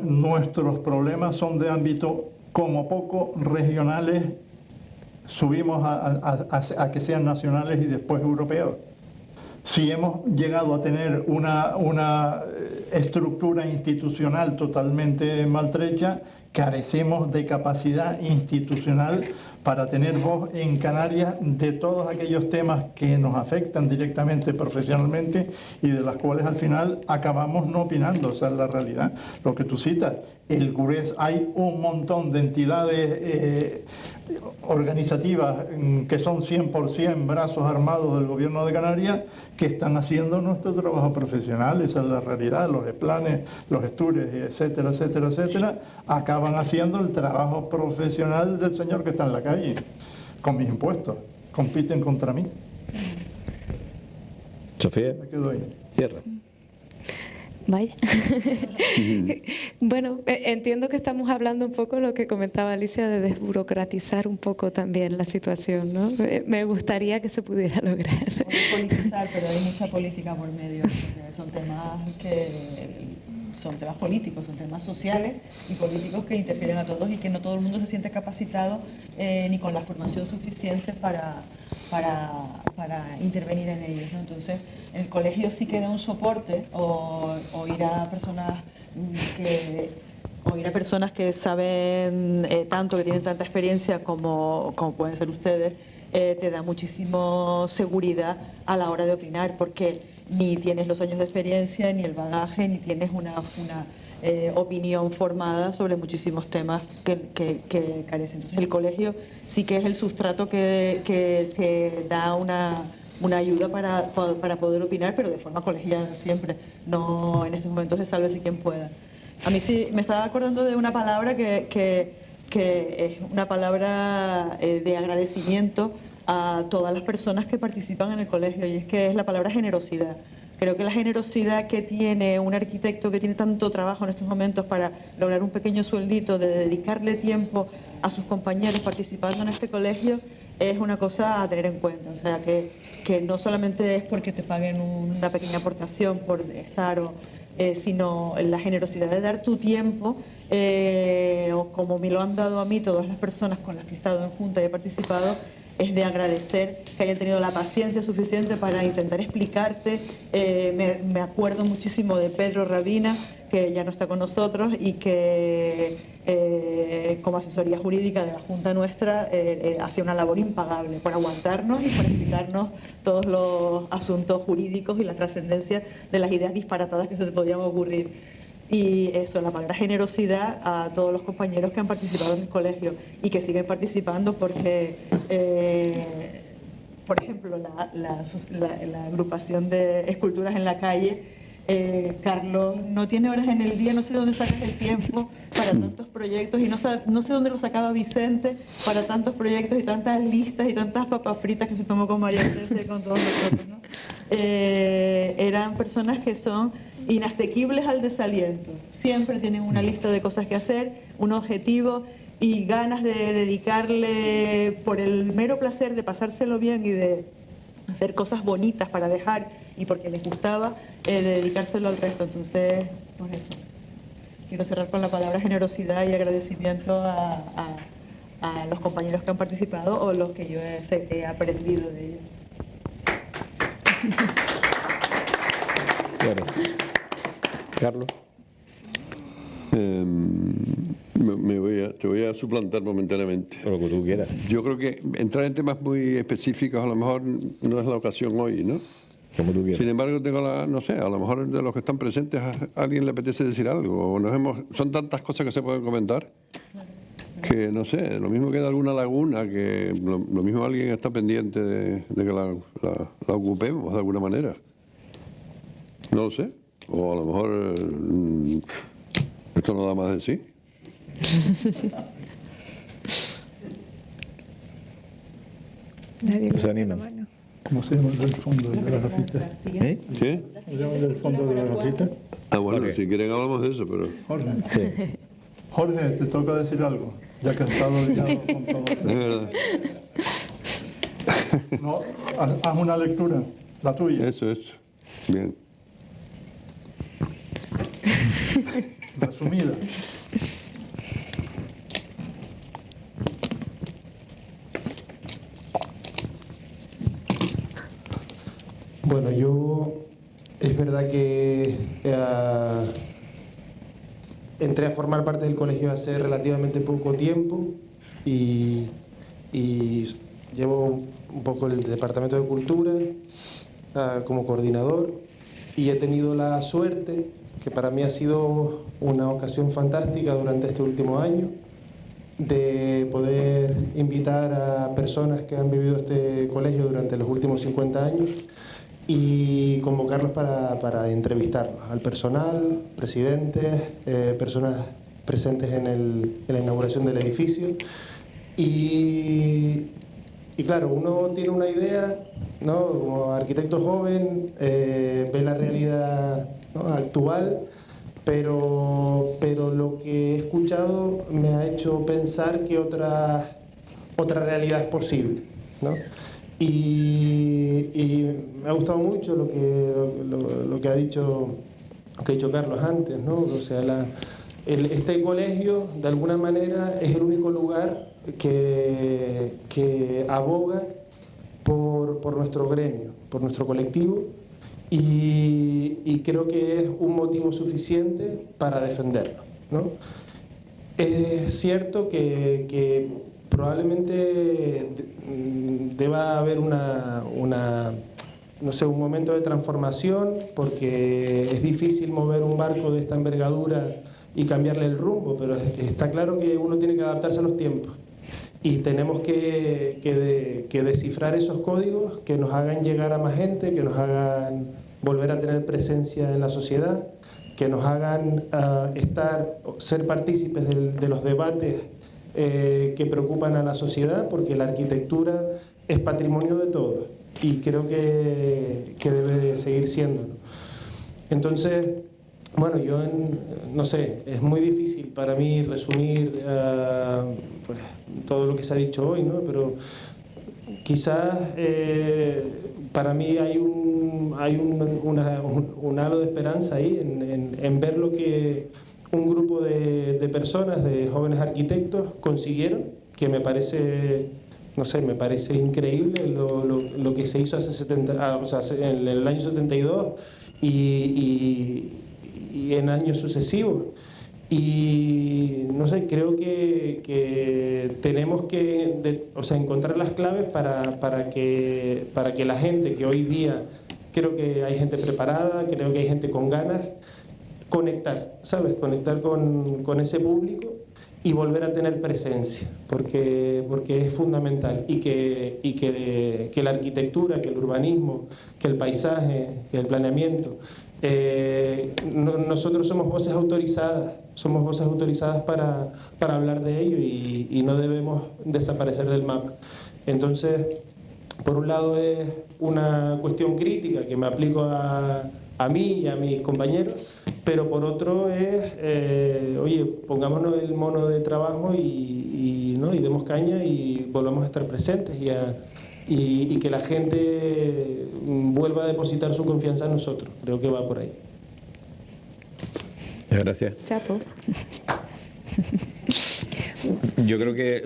nuestros problemas son de ámbito, como poco, regionales. Subimos a que sean nacionales y después europeos. Si hemos llegado a tener una estructura institucional totalmente maltrecha, carecemos de capacidad institucional para tener voz en Canarias de todos aquellos temas que nos afectan directamente profesionalmente y de las cuales al final acabamos no opinando. Esa es la realidad. Lo que tú citas, el GURES, hay un montón de entidades organizativas que son 100% brazos armados del gobierno de Canarias que están haciendo nuestro trabajo profesional. Esa es la realidad. Los planes, los estudios, etcétera, etcétera, etcétera, acaban haciendo el trabajo profesional del señor que está en la calle, con mis impuestos. Compiten contra mí. Sofía. Me quedo ahí. Cierra. Vaya. Bueno, entiendo que estamos hablando un poco lo que comentaba Alicia, de desburocratizar un poco también la situación, ¿no? Me gustaría que se pudiera lograr. No politizar, pero hay mucha política por medio. Son temas políticos, son temas sociales y políticos que interfieren a todos y que no todo el mundo se siente capacitado ni con la formación suficiente para intervenir en ellos, ¿no? Entonces, el colegio sí que da un soporte o ir a personas que saben tanto, que tienen tanta experiencia como pueden ser ustedes, te da muchísimo seguridad a la hora de opinar, porque ni tienes los años de experiencia, ni el bagaje, ni tienes una opinión formada sobre muchísimos temas que carecen. Entonces, el colegio sí que es el sustrato que da una una ayuda para poder opinar, pero de forma colegiada siempre, no en estos momentos de sálvese quien pueda. A mí sí me estaba acordando de una palabra que es una palabra de agradecimiento a todas las personas que participan en el colegio, y es que es la palabra generosidad. Creo que la generosidad que tiene un arquitecto que tiene tanto trabajo en estos momentos para lograr un pequeño sueldito, de dedicarle tiempo a sus compañeros participando en este colegio, es una cosa a tener en cuenta. O sea, que no solamente es porque te paguen una pequeña aportación por estar, sino la generosidad de dar tu tiempo, o como me lo han dado a mí todas las personas con las que he estado en junta y he participado, es de agradecer que hayan tenido la paciencia suficiente para intentar explicarte. Me acuerdo muchísimo de Pedro Rabina, que ya no está con nosotros, y que como asesoría jurídica de la Junta nuestra hacía una labor impagable por aguantarnos y por explicarnos todos los asuntos jurídicos y la trascendencia de las ideas disparatadas que se te podían ocurrir. Y eso, la palabra generosidad a todos los compañeros que han participado en el colegio y que siguen participando, porque, por ejemplo, la agrupación de esculturas en la calle, Carlos no tiene horas en el día, no sé dónde sacas el tiempo para tantos proyectos, y no sé dónde lo sacaba Vicente para tantos proyectos y tantas listas y tantas papas fritas que se tomó con María Teresa y con todos nosotros, ¿no? Eran personas que son inasequibles al desaliento, siempre tienen una lista de cosas que hacer, un objetivo y ganas de dedicarle, por el mero placer de pasárselo bien y de hacer cosas bonitas para dejar, y porque les gustaba, de dedicárselo al resto. Entonces, por eso quiero cerrar con la palabra generosidad y agradecimiento a los compañeros que han participado o los que yo he aprendido de ellos. Bueno. Carlos. Te voy a suplantar momentáneamente. Lo que tú quieras. Yo creo que entrar en temas muy específicos a lo mejor no es la ocasión hoy, ¿no? Como tú quieras. Sin embargo, no sé, a lo mejor de los que están presentes a alguien le apetece decir algo. O son tantas cosas que se pueden comentar que, no sé, lo mismo queda alguna laguna, que lo mismo alguien está pendiente de que la ocupemos de alguna manera. No lo sé. O a lo mejor esto no da más de sí. Nadie se anima. ¿Cómo se llama el del fondo de la grafita? ¿Qué? ¿Se llama el del fondo de la grafita? Ah, bueno, Jorge. si quieren hablamos de eso, pero... Jorge. Sí. Jorge, te toca decir algo, ya que has estado liado con todo. Es verdad. No, haz una lectura, la tuya. Eso. Bien. Resumida. Bueno, es verdad que entré a formar parte del colegio hace relativamente poco tiempo y llevo un poco el departamento de cultura como coordinador, y he tenido la suerte, que para mí ha sido una ocasión fantástica durante este último año, de poder invitar a personas que han vivido este colegio durante los últimos 50 años y convocarlos para entrevistarlos, al personal, presidentes, personas presentes en la inauguración del edificio. Y claro, uno tiene una idea, ¿no? Como arquitecto joven, ve la realidad, ¿no? Actual, pero lo que he escuchado me ha hecho pensar que otra realidad es posible, ¿no? Y me ha gustado mucho lo que ha dicho Carlos antes, ¿no? O sea, este colegio, de alguna manera, es el único lugar que aboga por nuestro gremio, por nuestro colectivo, y creo que es un motivo suficiente para defenderlo, ¿no? Es cierto que probablemente deba haber un momento de transformación, porque es difícil mover un barco de esta envergadura y cambiarle el rumbo, pero está claro que uno tiene que adaptarse a los tiempos. y tenemos que descifrar esos códigos que nos hagan llegar a más gente, que nos hagan volver a tener presencia en la sociedad, que nos hagan ser partícipes de los debates que preocupan a la sociedad, porque la arquitectura es patrimonio de todos y creo que debe seguir siéndolo. Entonces, bueno, yo no sé, es muy difícil para mí resumir pues, todo lo que se ha dicho hoy, ¿no? Pero quizás para mí hay un halo de esperanza ahí en ver lo que un grupo de personas, de jóvenes arquitectos, consiguieron, que me parece, no sé, me parece increíble lo que se hizo en el año 72 y en años sucesivos. Y no sé, creo que tenemos que encontrar las claves para que la gente que hoy día, creo que hay gente preparada, creo que hay gente con ganas, conectar, ¿sabes? Conectar con ese público y volver a tener presencia, porque es fundamental, y que la arquitectura, que el urbanismo, que el paisaje, que el planeamiento, nosotros somos voces autorizadas para hablar de ello y no debemos desaparecer del mapa. Entonces, por un lado es una cuestión crítica que me aplico a mí y a mis compañeros, pero por otro es, oye, pongámonos el mono de trabajo y demos caña y volvamos a estar presentes y que la gente vuelva a depositar su confianza en nosotros. Creo que va por ahí. Gracias. Chapo. Yo creo que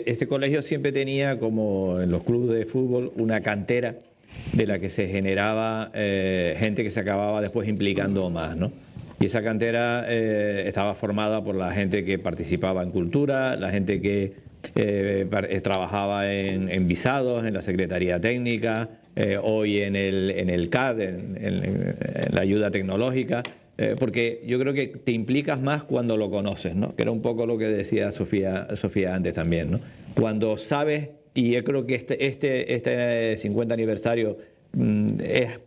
este colegio siempre tenía, como en los clubes de fútbol, una cantera de la que se generaba gente que se acababa después implicando más, ¿no? Y esa cantera estaba formada por la gente que participaba en cultura, la gente que trabajaba en visados, en la Secretaría Técnica, hoy en el CAD, en la ayuda tecnológica, porque yo creo que te implicas más cuando lo conoces, ¿no? Que era un poco lo que decía Sofía antes también, ¿no? Cuando sabes, y yo creo que este 50 aniversario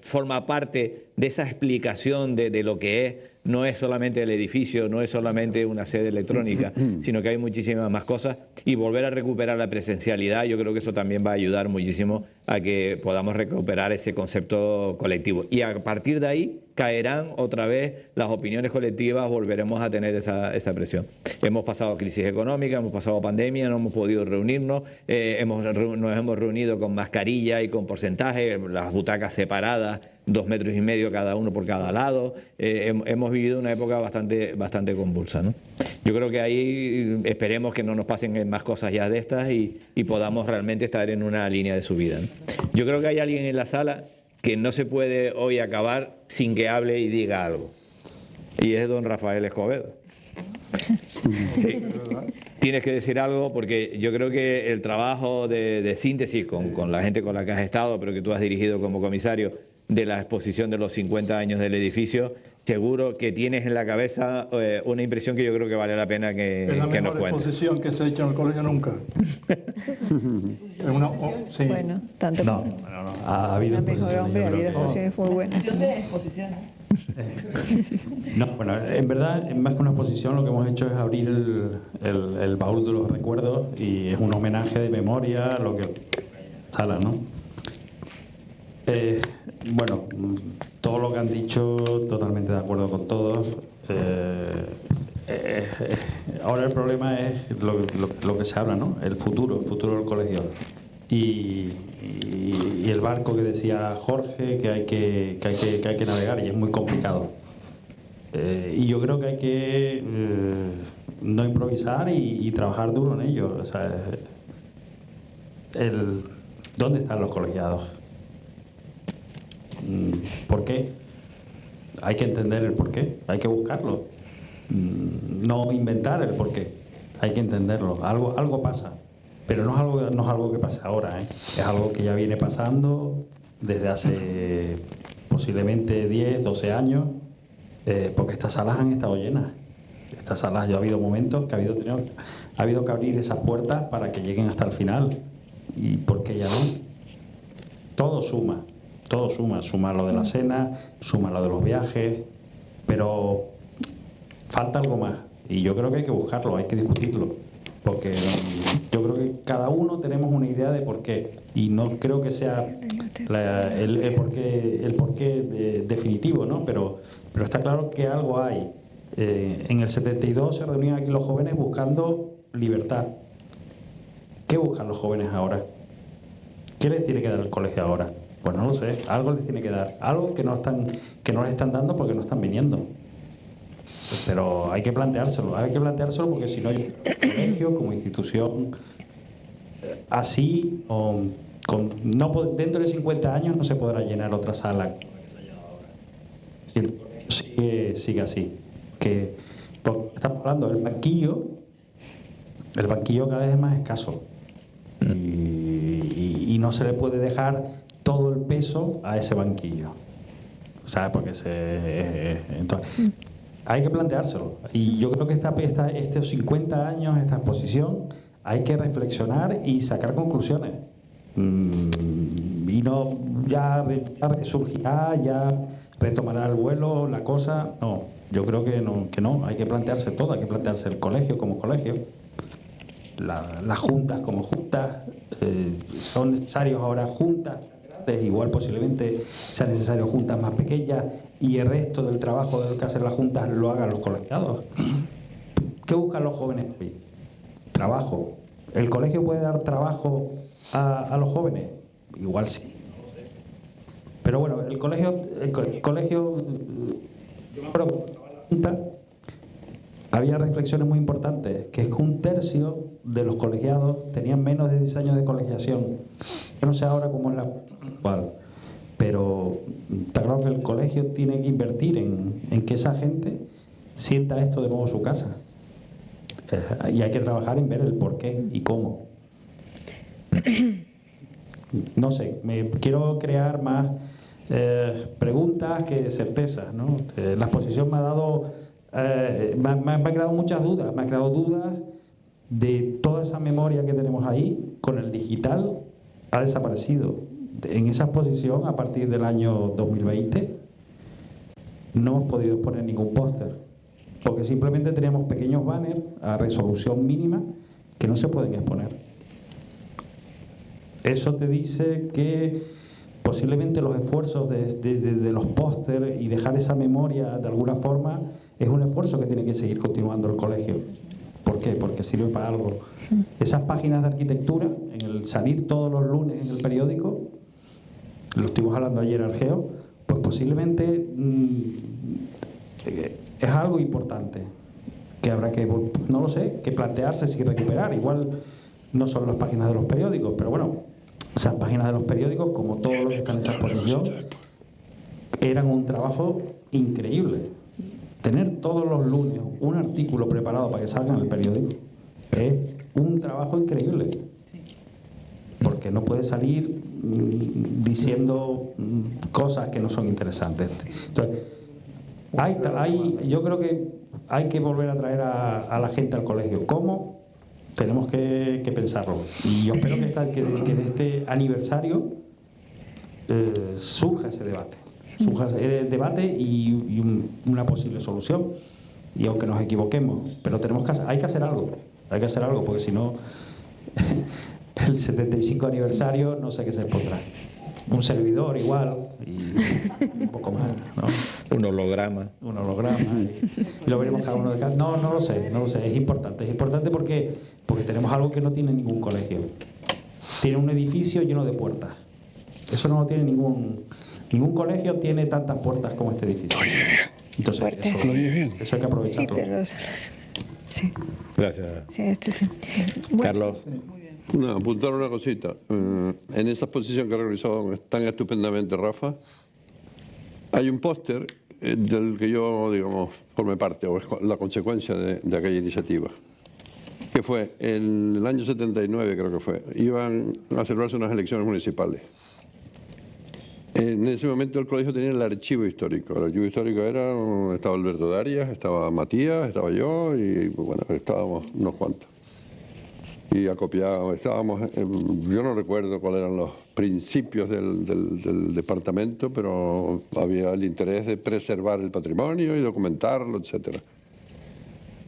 forma parte de esa explicación de lo que es. No es solamente el edificio, no es solamente una sede electrónica, sino que hay muchísimas más cosas, y volver a recuperar la presencialidad, yo creo que eso también va a ayudar muchísimo a que podamos recuperar ese concepto colectivo. Y a partir de ahí caerán otra vez las opiniones colectivas, volveremos a tener esa presión. Hemos pasado crisis económica, hemos pasado pandemia, no hemos podido reunirnos, nos hemos reunido con mascarilla y con porcentaje, las butacas separadas, 2,5 metros cada uno por cada lado. Hemos vivido una época bastante convulsa, ¿no? Yo creo que ahí esperemos que no nos pasen más cosas ya de estas y podamos realmente estar en una línea de subida, ¿no? Yo creo que hay alguien en la sala que no se puede hoy acabar sin que hable y diga algo, y es don Rafael Escobedo. Sí. Tienes que decir algo, porque yo creo que el trabajo de síntesis con la gente con la que has estado, pero que tú has dirigido como comisario, de la exposición de los 50 años del edificio, seguro que tienes en la cabeza una impresión que yo creo que vale la pena que nos cuentes. Es la mejor exposición que se ha hecho en el colegio nunca. Sí. Bueno, tanto no, ha habido exposiciones muy buenas. No, bueno, en verdad, más que una exposición, lo que hemos hecho es abrir el baúl de los recuerdos, y es un homenaje de memoria a lo que sala, ¿no? Bueno, todo lo que han dicho, totalmente de acuerdo con todos. Ahora el problema es lo que se habla, ¿no? El futuro del colegio. Y el barco que decía Jorge, que hay que navegar, y es muy complicado. Y yo creo que hay que no improvisar y trabajar duro en ello. O sea, ¿dónde están los colegiados? ¿Por qué? Hay que entender el porqué, hay que buscarlo. No inventar el porqué, hay que entenderlo. Algo pasa, pero no es algo que pase ahora, ¿eh? Es algo que ya viene pasando desde hace posiblemente 10, 12 años, porque estas salas han estado llenas. Estas salas, ya ha habido momentos que ha habido ha habido que abrir esas puertas para que lleguen hasta el final. ¿Y por qué ya no? Todo suma, suma lo de la cena, suma lo de los viajes, pero falta algo más y yo creo que hay que buscarlo, hay que discutirlo, porque yo creo que cada uno tenemos una idea de por qué y no creo que sea el porqué definitivo, ¿no? Pero está claro que algo hay. En el 72 se reunían aquí los jóvenes buscando libertad. ¿Qué buscan los jóvenes ahora? ¿Qué les tiene que dar el colegio ahora? Pues no lo sé, algo les tiene que dar, algo que no les están dando porque no están viniendo. Pero hay que planteárselo porque si no, el colegio como institución así, dentro de 50 años no se podrá llenar otra sala. Sigue así. Porque estamos hablando del banquillo, el banquillo cada vez es más escaso y no se le puede dejar todo el peso a ese banquillo, ¿sabes? Porque entonces hay que planteárselo y yo creo que estos 50 años, esta exposición, hay que reflexionar y sacar conclusiones y no ya resurgirá, ya retomará el vuelo la cosa. No, yo creo que no, hay que plantearse todo, hay que plantearse el colegio como colegio, las juntas como juntas, son necesarios ahora juntas, igual posiblemente sean necesarios juntas más pequeñas y el resto del trabajo del que hacen las juntas lo hagan los colegiados. ¿Qué buscan los jóvenes hoy? Trabajo. ¿El colegio puede dar trabajo a los jóvenes? Igual sí. Pero bueno, el colegio yo me acuerdo que en la junta había reflexiones muy importantes, que es que 1/3 de los colegiados tenían menos de 10 años de colegiación. Yo no sé ahora cómo es la actual, pero está claro que el colegio tiene que invertir en que esa gente sienta esto de nuevo en su casa. Y hay que trabajar en ver el por qué y cómo. No sé, quiero crear más preguntas que certezas, ¿no? La exposición me ha dado... me ha creado muchas dudas, me ha creado dudas de toda esa memoria que tenemos ahí, con el digital ha desaparecido. En esa exposición, a partir del año 2020, no hemos podido poner ningún póster, porque simplemente teníamos pequeños banners a resolución mínima que no se pueden exponer. Eso te dice que posiblemente los esfuerzos de los pósters y dejar esa memoria de alguna forma es un esfuerzo que tiene que seguir continuando el colegio. ¿Por qué? Porque sirve para algo. Esas páginas de arquitectura, en el salir todos los lunes en el periódico, lo estuvimos hablando ayer Argeo, pues posiblemente es algo importante que habrá que, no lo sé, que plantearse si recuperar. Igual no son las páginas de los periódicos, pero bueno, esas páginas de los periódicos, como todo lo que está en esa exposición, eran un trabajo increíble. Tener todos los lunes un artículo preparado para que salga en el periódico es un trabajo increíble. Porque no puede salir diciendo cosas que no son interesantes. Entonces, yo creo que hay que volver a traer a la gente al colegio. ¿Cómo? Tenemos que pensarlo. Y yo espero que en este aniversario surja ese debate. Surja ese debate y una posible solución. Y aunque nos equivoquemos, pero hay que hacer algo. Hay que hacer algo, porque si no, el 75 aniversario no sé qué se pondrá. Un servidor igual y un poco más, ¿no? Un holograma. Un holograma. Y lo veremos cada uno de cada... No lo sé. Es importante. Es importante porque tenemos algo que no tiene ningún colegio. Tiene un edificio lleno de puertas. Eso no lo tiene ningún colegio, tiene tantas puertas como este edificio. Entonces, eso hay que aprovecharlo. Sí. Gracias. Sí, sí. Carlos. Apuntar una cosita. En esta exposición que ha realizado tan estupendamente Rafa, hay un póster del que yo, digamos, formé parte, o es la consecuencia de aquella iniciativa, que fue en el año 79, creo que fue. Iban a celebrarse unas elecciones municipales. En ese momento el colegio tenía el archivo histórico. El archivo histórico estaba Alberto Darias, estaba Matías, estaba yo y bueno, estábamos unos cuantos. y acopiado. Yo no recuerdo cuáles eran los principios del departamento, pero había el interés de preservar el patrimonio y documentarlo, etcétera.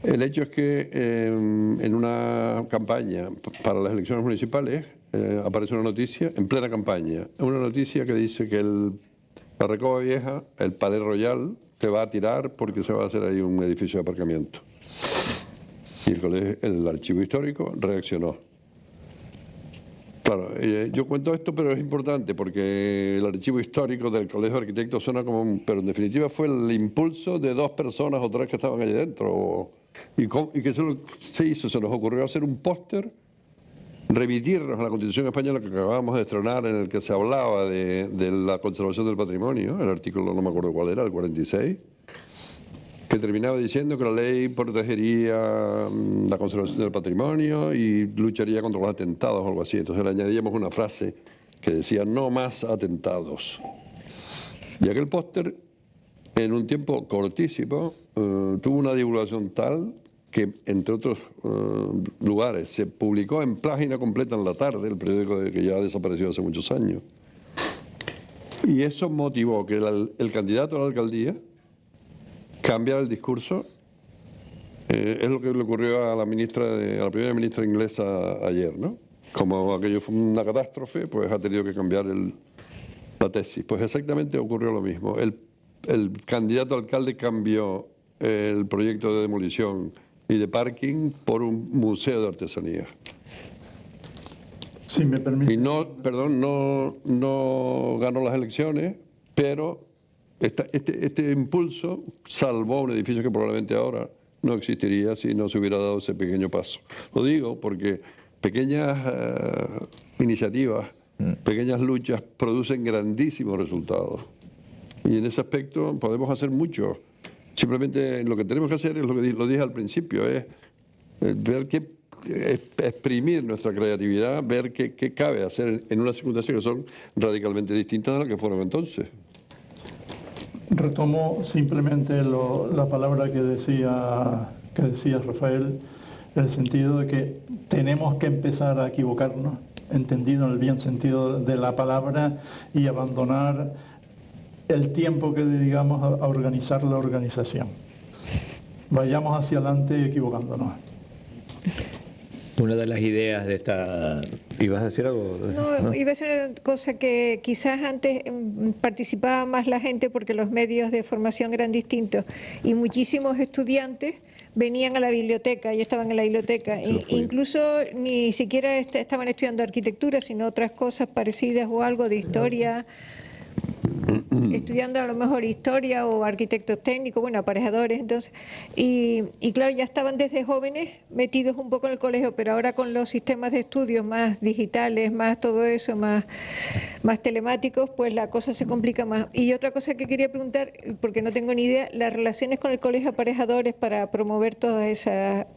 El hecho es que en una campaña para las elecciones municipales aparece una noticia, en plena campaña, una noticia que dice que la Recoba Vieja, el Palais Royal, se va a tirar porque se va a hacer ahí un edificio de aparcamiento. Y el archivo histórico reaccionó. Claro, yo cuento esto, pero es importante porque el archivo histórico del Colegio de Arquitectos suena como pero en definitiva fue el impulso de 2 personas o 3 que estaban allí dentro. ¿Y qué se hizo? Se nos ocurrió hacer un póster, remitirnos a la Constitución Española que acabábamos de estrenar, en el que se hablaba de la conservación del patrimonio, el artículo no me acuerdo cuál era, el 46, que terminaba diciendo que la ley protegería la conservación del patrimonio y lucharía contra los atentados o algo así. Entonces le añadíamos una frase que decía no más atentados. Y aquel póster, en un tiempo cortísimo, tuvo una divulgación tal que, entre otros lugares, se publicó en página completa en La Tarde, el periódico que ya desapareció hace muchos años. Y eso motivó que el candidato a la alcaldía cambiar el discurso. Es lo que le ocurrió a la primera ministra inglesa ayer, ¿no? Como aquello fue una catástrofe, pues ha tenido que cambiar la tesis. Pues exactamente ocurrió lo mismo. El candidato a alcalde cambió el proyecto de demolición y de parking por un museo de artesanía. Si me permite. Y no ganó las elecciones, pero este impulso salvó un edificio que probablemente ahora no existiría si no se hubiera dado ese pequeño paso. Lo digo porque pequeñas iniciativas, pequeñas luchas producen grandísimos resultados. Y en ese aspecto podemos hacer mucho. Simplemente lo que tenemos que hacer es lo que lo dije al principio, es ver exprimir nuestra creatividad, ver qué cabe hacer en unas circunstancias que son radicalmente distintas a las que fueron entonces. Retomo simplemente la palabra que decía Rafael, en el sentido de que tenemos que empezar a equivocarnos, entendido en el bien sentido de la palabra, y abandonar el tiempo que dedicamos a organizar la organización. Vayamos hacia adelante equivocándonos. Una de las ideas de esta... ¿Ibas a decir algo? No, iba a decir una cosa que quizás antes participaba más la gente porque los medios de formación eran distintos y muchísimos estudiantes venían a la biblioteca y estaban en la biblioteca. Incluso ni siquiera estaban estudiando arquitectura, sino otras cosas parecidas o algo de historia, estudiando a lo mejor historia o arquitectos técnicos, bueno, aparejadores, entonces, y claro, ya estaban desde jóvenes metidos un poco en el colegio, pero ahora con los sistemas de estudios más digitales, más todo eso, más telemáticos, pues la cosa se complica más. Y otra cosa que quería preguntar, porque no tengo ni idea, las relaciones con el colegio aparejadores para promover toda esa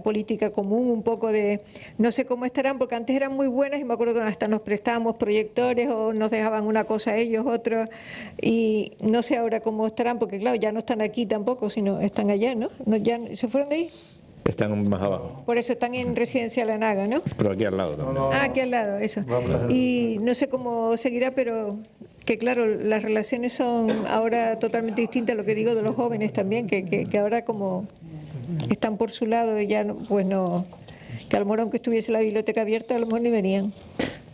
política común, un poco de, no sé cómo estarán, porque antes eran muy buenas y me acuerdo que hasta nos prestábamos proyectores o nos dejaban una cosa ellos, otra, y no sé ahora cómo estarán, porque claro, ya no están aquí tampoco, sino están allá, ¿no? ¿Ya se fueron de ahí? Están más abajo. Por eso están en Residencia La Naga, ¿no? Pero aquí al lado también. Aquí al lado, eso. Y no sé cómo seguirá, pero que claro, las relaciones son ahora totalmente distintas a lo que digo de los jóvenes también, que ahora como están por su lado y ya no, pues no, que a lo mejor aunque estuviese la biblioteca abierta, a lo mejor ni venían.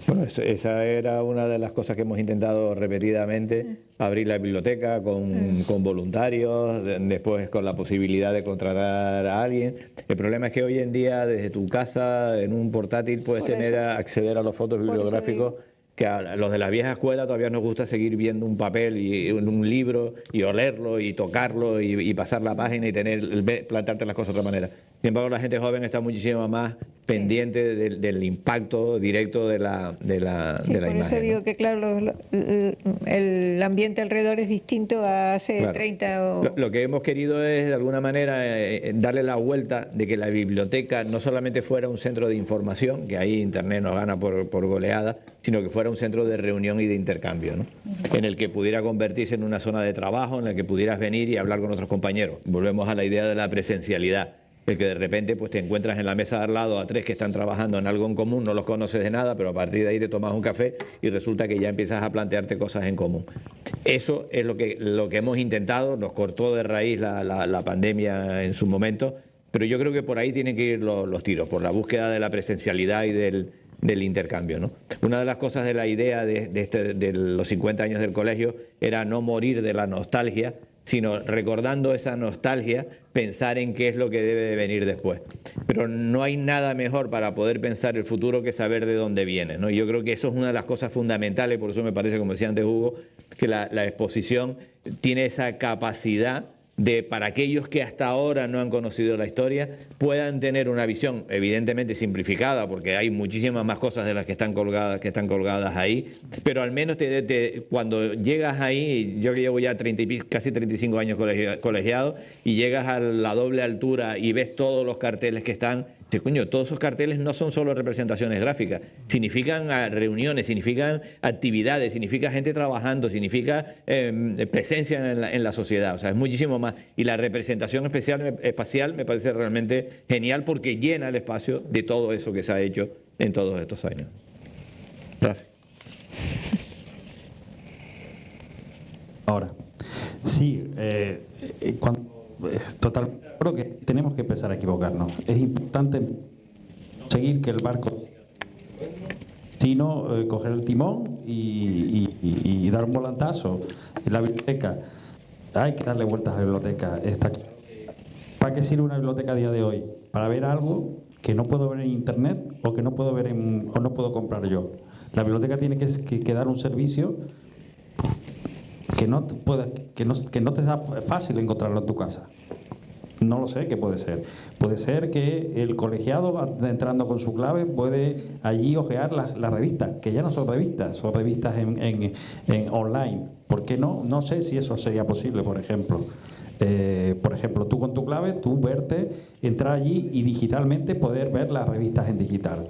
Bueno, esa era una de las cosas que hemos intentado repetidamente, abrir la biblioteca con voluntarios, después con la posibilidad de contratar a alguien. El problema es que hoy en día desde tu casa, en un portátil, puedes acceder a los fotos bibliográficos, que a los de la vieja escuela todavía nos gusta seguir viendo un papel y un libro y olerlo y tocarlo y pasar la página y plantearte las cosas de otra manera. Sin embargo, la gente joven está muchísimo más pendiente del impacto directo de la imagen. Por eso digo que, claro, el ambiente alrededor es distinto a hace 30 o... Lo que hemos querido es, de alguna manera, darle la vuelta de que la biblioteca no solamente fuera un centro de información, que ahí Internet nos gana por goleada, sino que fuera un centro de reunión y de intercambio, ¿no? En el que pudiera convertirse en una zona de trabajo, en la que pudieras venir y hablar con otros compañeros. Volvemos a la idea de la presencialidad. El que de repente pues te encuentras en la mesa de al lado a 3 que están trabajando en algo en común, no los conoces de nada, pero a partir de ahí te tomas un café y resulta que ya empiezas a plantearte cosas en común. Eso es lo que hemos intentado, nos cortó de raíz la pandemia en su momento, pero yo creo que por ahí tienen que ir los tiros, por la búsqueda de la presencialidad y del intercambio, ¿no? Una de las cosas de la idea de los 50 años del colegio era no morir de la nostalgia, sino recordando esa nostalgia, pensar en qué es lo que debe de venir después. Pero no hay nada mejor para poder pensar el futuro que saber de dónde viene, ¿no? Yo creo que eso es una de las cosas fundamentales, por eso me parece, como decía antes Hugo, que la exposición tiene esa capacidad de, para aquellos que hasta ahora no han conocido la historia, puedan tener una visión evidentemente simplificada, porque hay muchísimas más cosas de las que están colgadas ahí, pero al menos cuando llegas ahí, yo que llevo ya casi 35 años colegiado, y llegas a la doble altura y ves todos los carteles que están, coño, todos esos carteles no son solo representaciones gráficas, significan reuniones, significan actividades, significa gente trabajando, significa presencia en la sociedad, o sea, es muchísimo más. Y la representación espacial me parece realmente genial porque llena el espacio de todo eso que se ha hecho en todos estos años. Rafi. Ahora, sí, totalmente creo que tenemos que empezar a equivocarnos. Es importante seguir que el barco, sino coger el timón y dar un volantazo. En la biblioteca hay que darle vueltas a la biblioteca. ¿Para qué sirve una biblioteca a día de hoy? Para ver algo que no puedo ver en internet o que no puedo ver o no puedo comprar yo. La biblioteca tiene que dar un servicio que no te sea fácil encontrarlo en tu casa. No lo sé qué puede ser. Puede ser que el colegiado, entrando con su clave, puede allí ojear las revistas, que ya no son revistas en online. ¿Por qué no? No sé si eso sería posible, por ejemplo. Tú con tu clave, tú entrar allí y digitalmente poder ver las revistas en digital.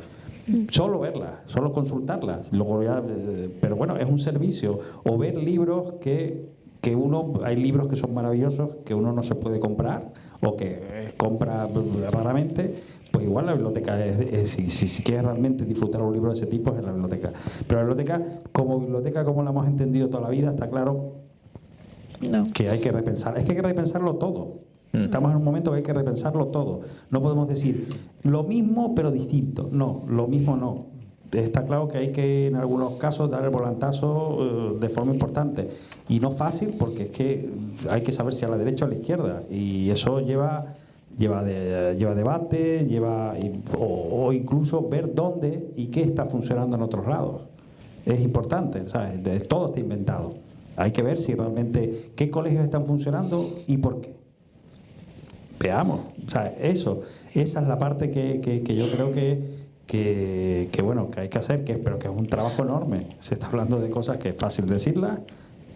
Solo verlas, solo consultarlas. Luego pero bueno, es un servicio. O ver libros hay libros que son maravillosos que uno no se puede comprar o que compra raramente, pues igual la biblioteca si quieres realmente disfrutar un libro de ese tipo es en la biblioteca. Pero la biblioteca como la hemos entendido toda la vida, está claro que hay que repensar. Es que hay que repensarlo todo. Estamos en un momento que hay que repensarlo todo. No podemos decir lo mismo pero distinto. No, lo mismo no. Está claro que hay que en algunos casos dar el volantazo de forma importante y no fácil, porque es que hay que saber si a la derecha o a la izquierda, y eso lleva debate, o incluso ver dónde y qué está funcionando en otros lados. Es importante, ¿sabes? Todo está inventado. Hay que ver si realmente qué colegios están funcionando y por qué. Veamos, o sea, esa es la parte que yo creo que hay que hacer, pero que es un trabajo enorme. Se está hablando de cosas que es fácil decirlas,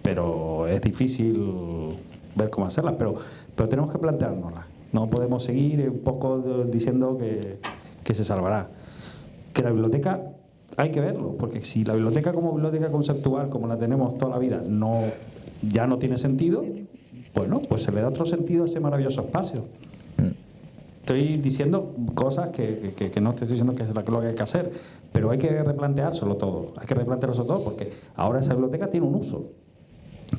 pero es difícil ver cómo hacerlas, pero tenemos que planteárnoslas. No podemos seguir un poco diciendo que se salvará. Que la biblioteca hay que verlo, porque si la biblioteca como biblioteca conceptual, como la tenemos toda la vida, ya no tiene sentido, bueno, pues se le da otro sentido a ese maravilloso espacio. Estoy diciendo cosas que no estoy diciendo que es lo que hay que hacer, pero hay que replanteárselo todo. Hay que replanteárselo todo porque ahora esa biblioteca tiene un uso,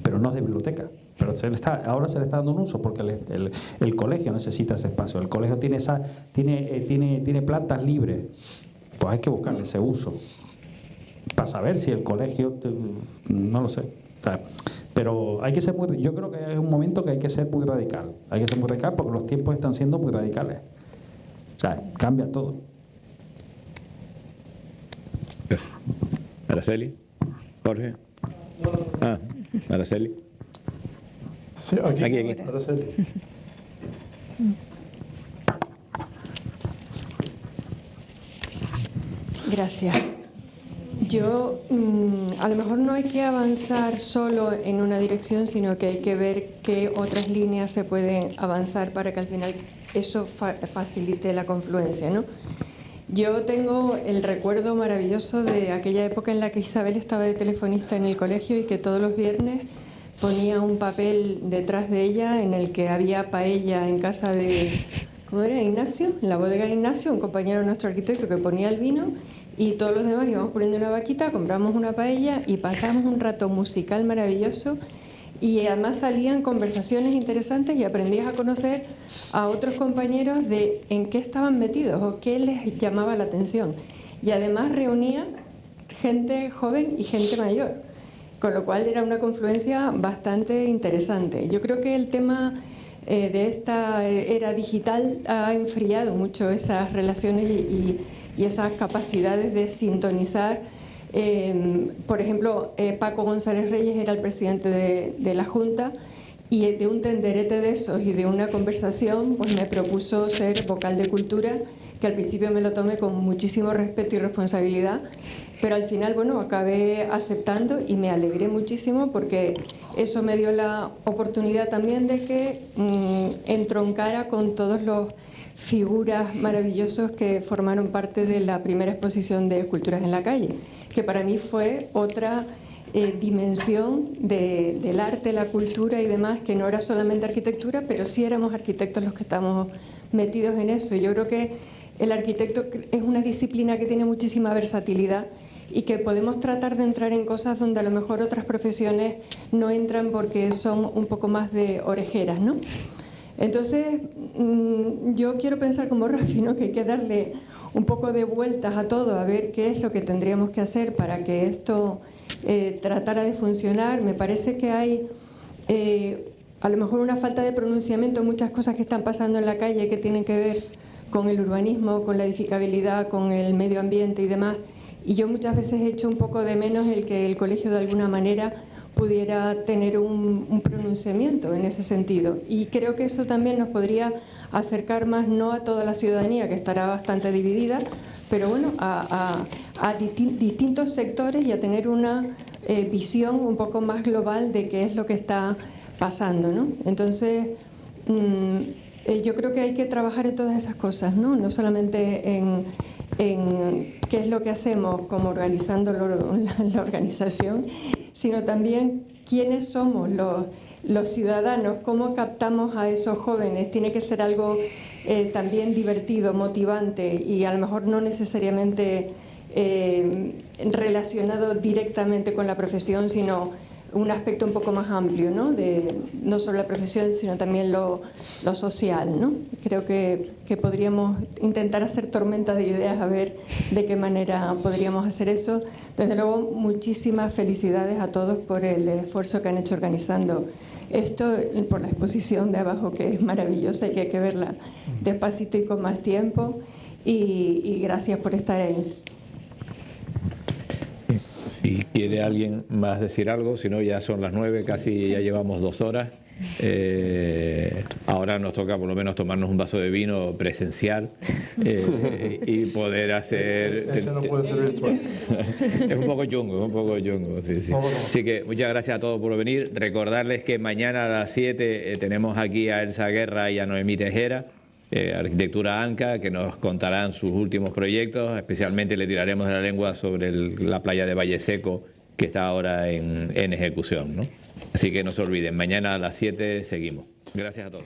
pero no es de biblioteca. Pero ahora se le está dando un uso porque el colegio necesita ese espacio. El colegio tiene plantas libres. Pues hay que buscarle ese uso para saber si el colegio, no lo sé. O sea, pero hay que ser yo creo que es un momento que hay que ser muy radical. Hay que ser muy radical porque los tiempos están siendo muy radicales. O sea, cambia todo. Araceli, Jorge. Araceli. Sí, aquí. Araceli. Gracias. Yo, a lo mejor no hay que avanzar solo en una dirección, sino que hay que ver qué otras líneas se pueden avanzar para que al final eso facilite la confluencia, ¿no? Yo tengo el recuerdo maravilloso de aquella época en la que Isabel estaba de telefonista en el colegio y que todos los viernes ponía un papel detrás de ella en el que había paella en casa de ¿cómo era? Ignacio, en la bodega de Ignacio, un compañero nuestro arquitecto que ponía el vino, y todos los demás íbamos poniendo una vaquita, compramos una paella y pasamos un rato musical maravilloso. Y además salían conversaciones interesantes y aprendías a conocer a otros compañeros de en qué estaban metidos o qué les llamaba la atención. Y además reunía gente joven y gente mayor, con lo cual era una confluencia bastante interesante. Yo creo que el tema de esta era digital ha enfriado mucho esas relaciones y esas capacidades de sintonizar. Por ejemplo, Paco González Reyes era el presidente de la Junta y de un tenderete de esos y de una conversación pues me propuso ser vocal de cultura, que al principio me lo tomé con muchísimo respeto y responsabilidad, pero al final bueno, acabé aceptando y me alegré muchísimo porque eso me dio la oportunidad también de que entroncara con todos los figuras maravillosos que formaron parte de la primera exposición de Esculturas en la Calle, que para mí fue otra dimensión del arte, la cultura y demás, que no era solamente arquitectura, pero sí éramos arquitectos los que estamos metidos en eso. Y yo creo que el arquitecto es una disciplina que tiene muchísima versatilidad y que podemos tratar de entrar en cosas donde a lo mejor otras profesiones no entran porque son un poco más de orejeras, ¿no? Entonces, yo quiero pensar como Rafi, ¿no? Que hay que darle un poco de vueltas a todo, a ver qué es lo que tendríamos que hacer para que esto tratara de funcionar. Me parece que hay a lo mejor una falta de pronunciamiento, muchas cosas que están pasando en la calle que tienen que ver con el urbanismo, con la edificabilidad, con el medio ambiente y demás. Y yo muchas veces he hecho un poco de menos el que el colegio de alguna manera pudiera tener un pronunciamiento en ese sentido. Y creo que eso también nos podría acercar más, no a toda la ciudadanía, que estará bastante dividida, pero bueno, a distintos sectores y a tener una visión un poco más global de qué es lo que está pasando, ¿no? Entonces, yo creo que hay que trabajar en todas esas cosas, ¿no? No solamente en qué es lo que hacemos como organizando la organización, sino también quiénes somos los ciudadanos, cómo captamos a esos jóvenes. Tiene que ser algo también divertido, motivante y a lo mejor no necesariamente relacionado directamente con la profesión, sino un aspecto un poco más amplio, ¿no? De no solo la profesión, sino también lo social, ¿no? Creo que podríamos intentar hacer tormenta de ideas a ver de qué manera podríamos hacer eso. Desde luego, muchísimas felicidades a todos por el esfuerzo que han hecho organizando esto, por la exposición de abajo, que es maravillosa y que hay que verla despacito y con más tiempo. Y gracias por estar ahí. Si quiere alguien más decir algo, si no ya son las 9, casi ya llevamos 2 horas. Ahora nos toca por lo menos tomarnos un vaso de vino presencial y poder hacer... Eso no puede ser virtual. Es un poco chungo, sí, sí. Así que muchas gracias a todos por venir. Recordarles que mañana a las 7 tenemos aquí a Elsa Guerra y a Noemí Tejera, Arquitectura ANCA, que nos contarán sus últimos proyectos. Especialmente le tiraremos de la lengua sobre la playa de Valle Seco, que está ahora en ejecución, ¿no? Así que no se olviden, mañana a las 7 seguimos. Gracias a todos.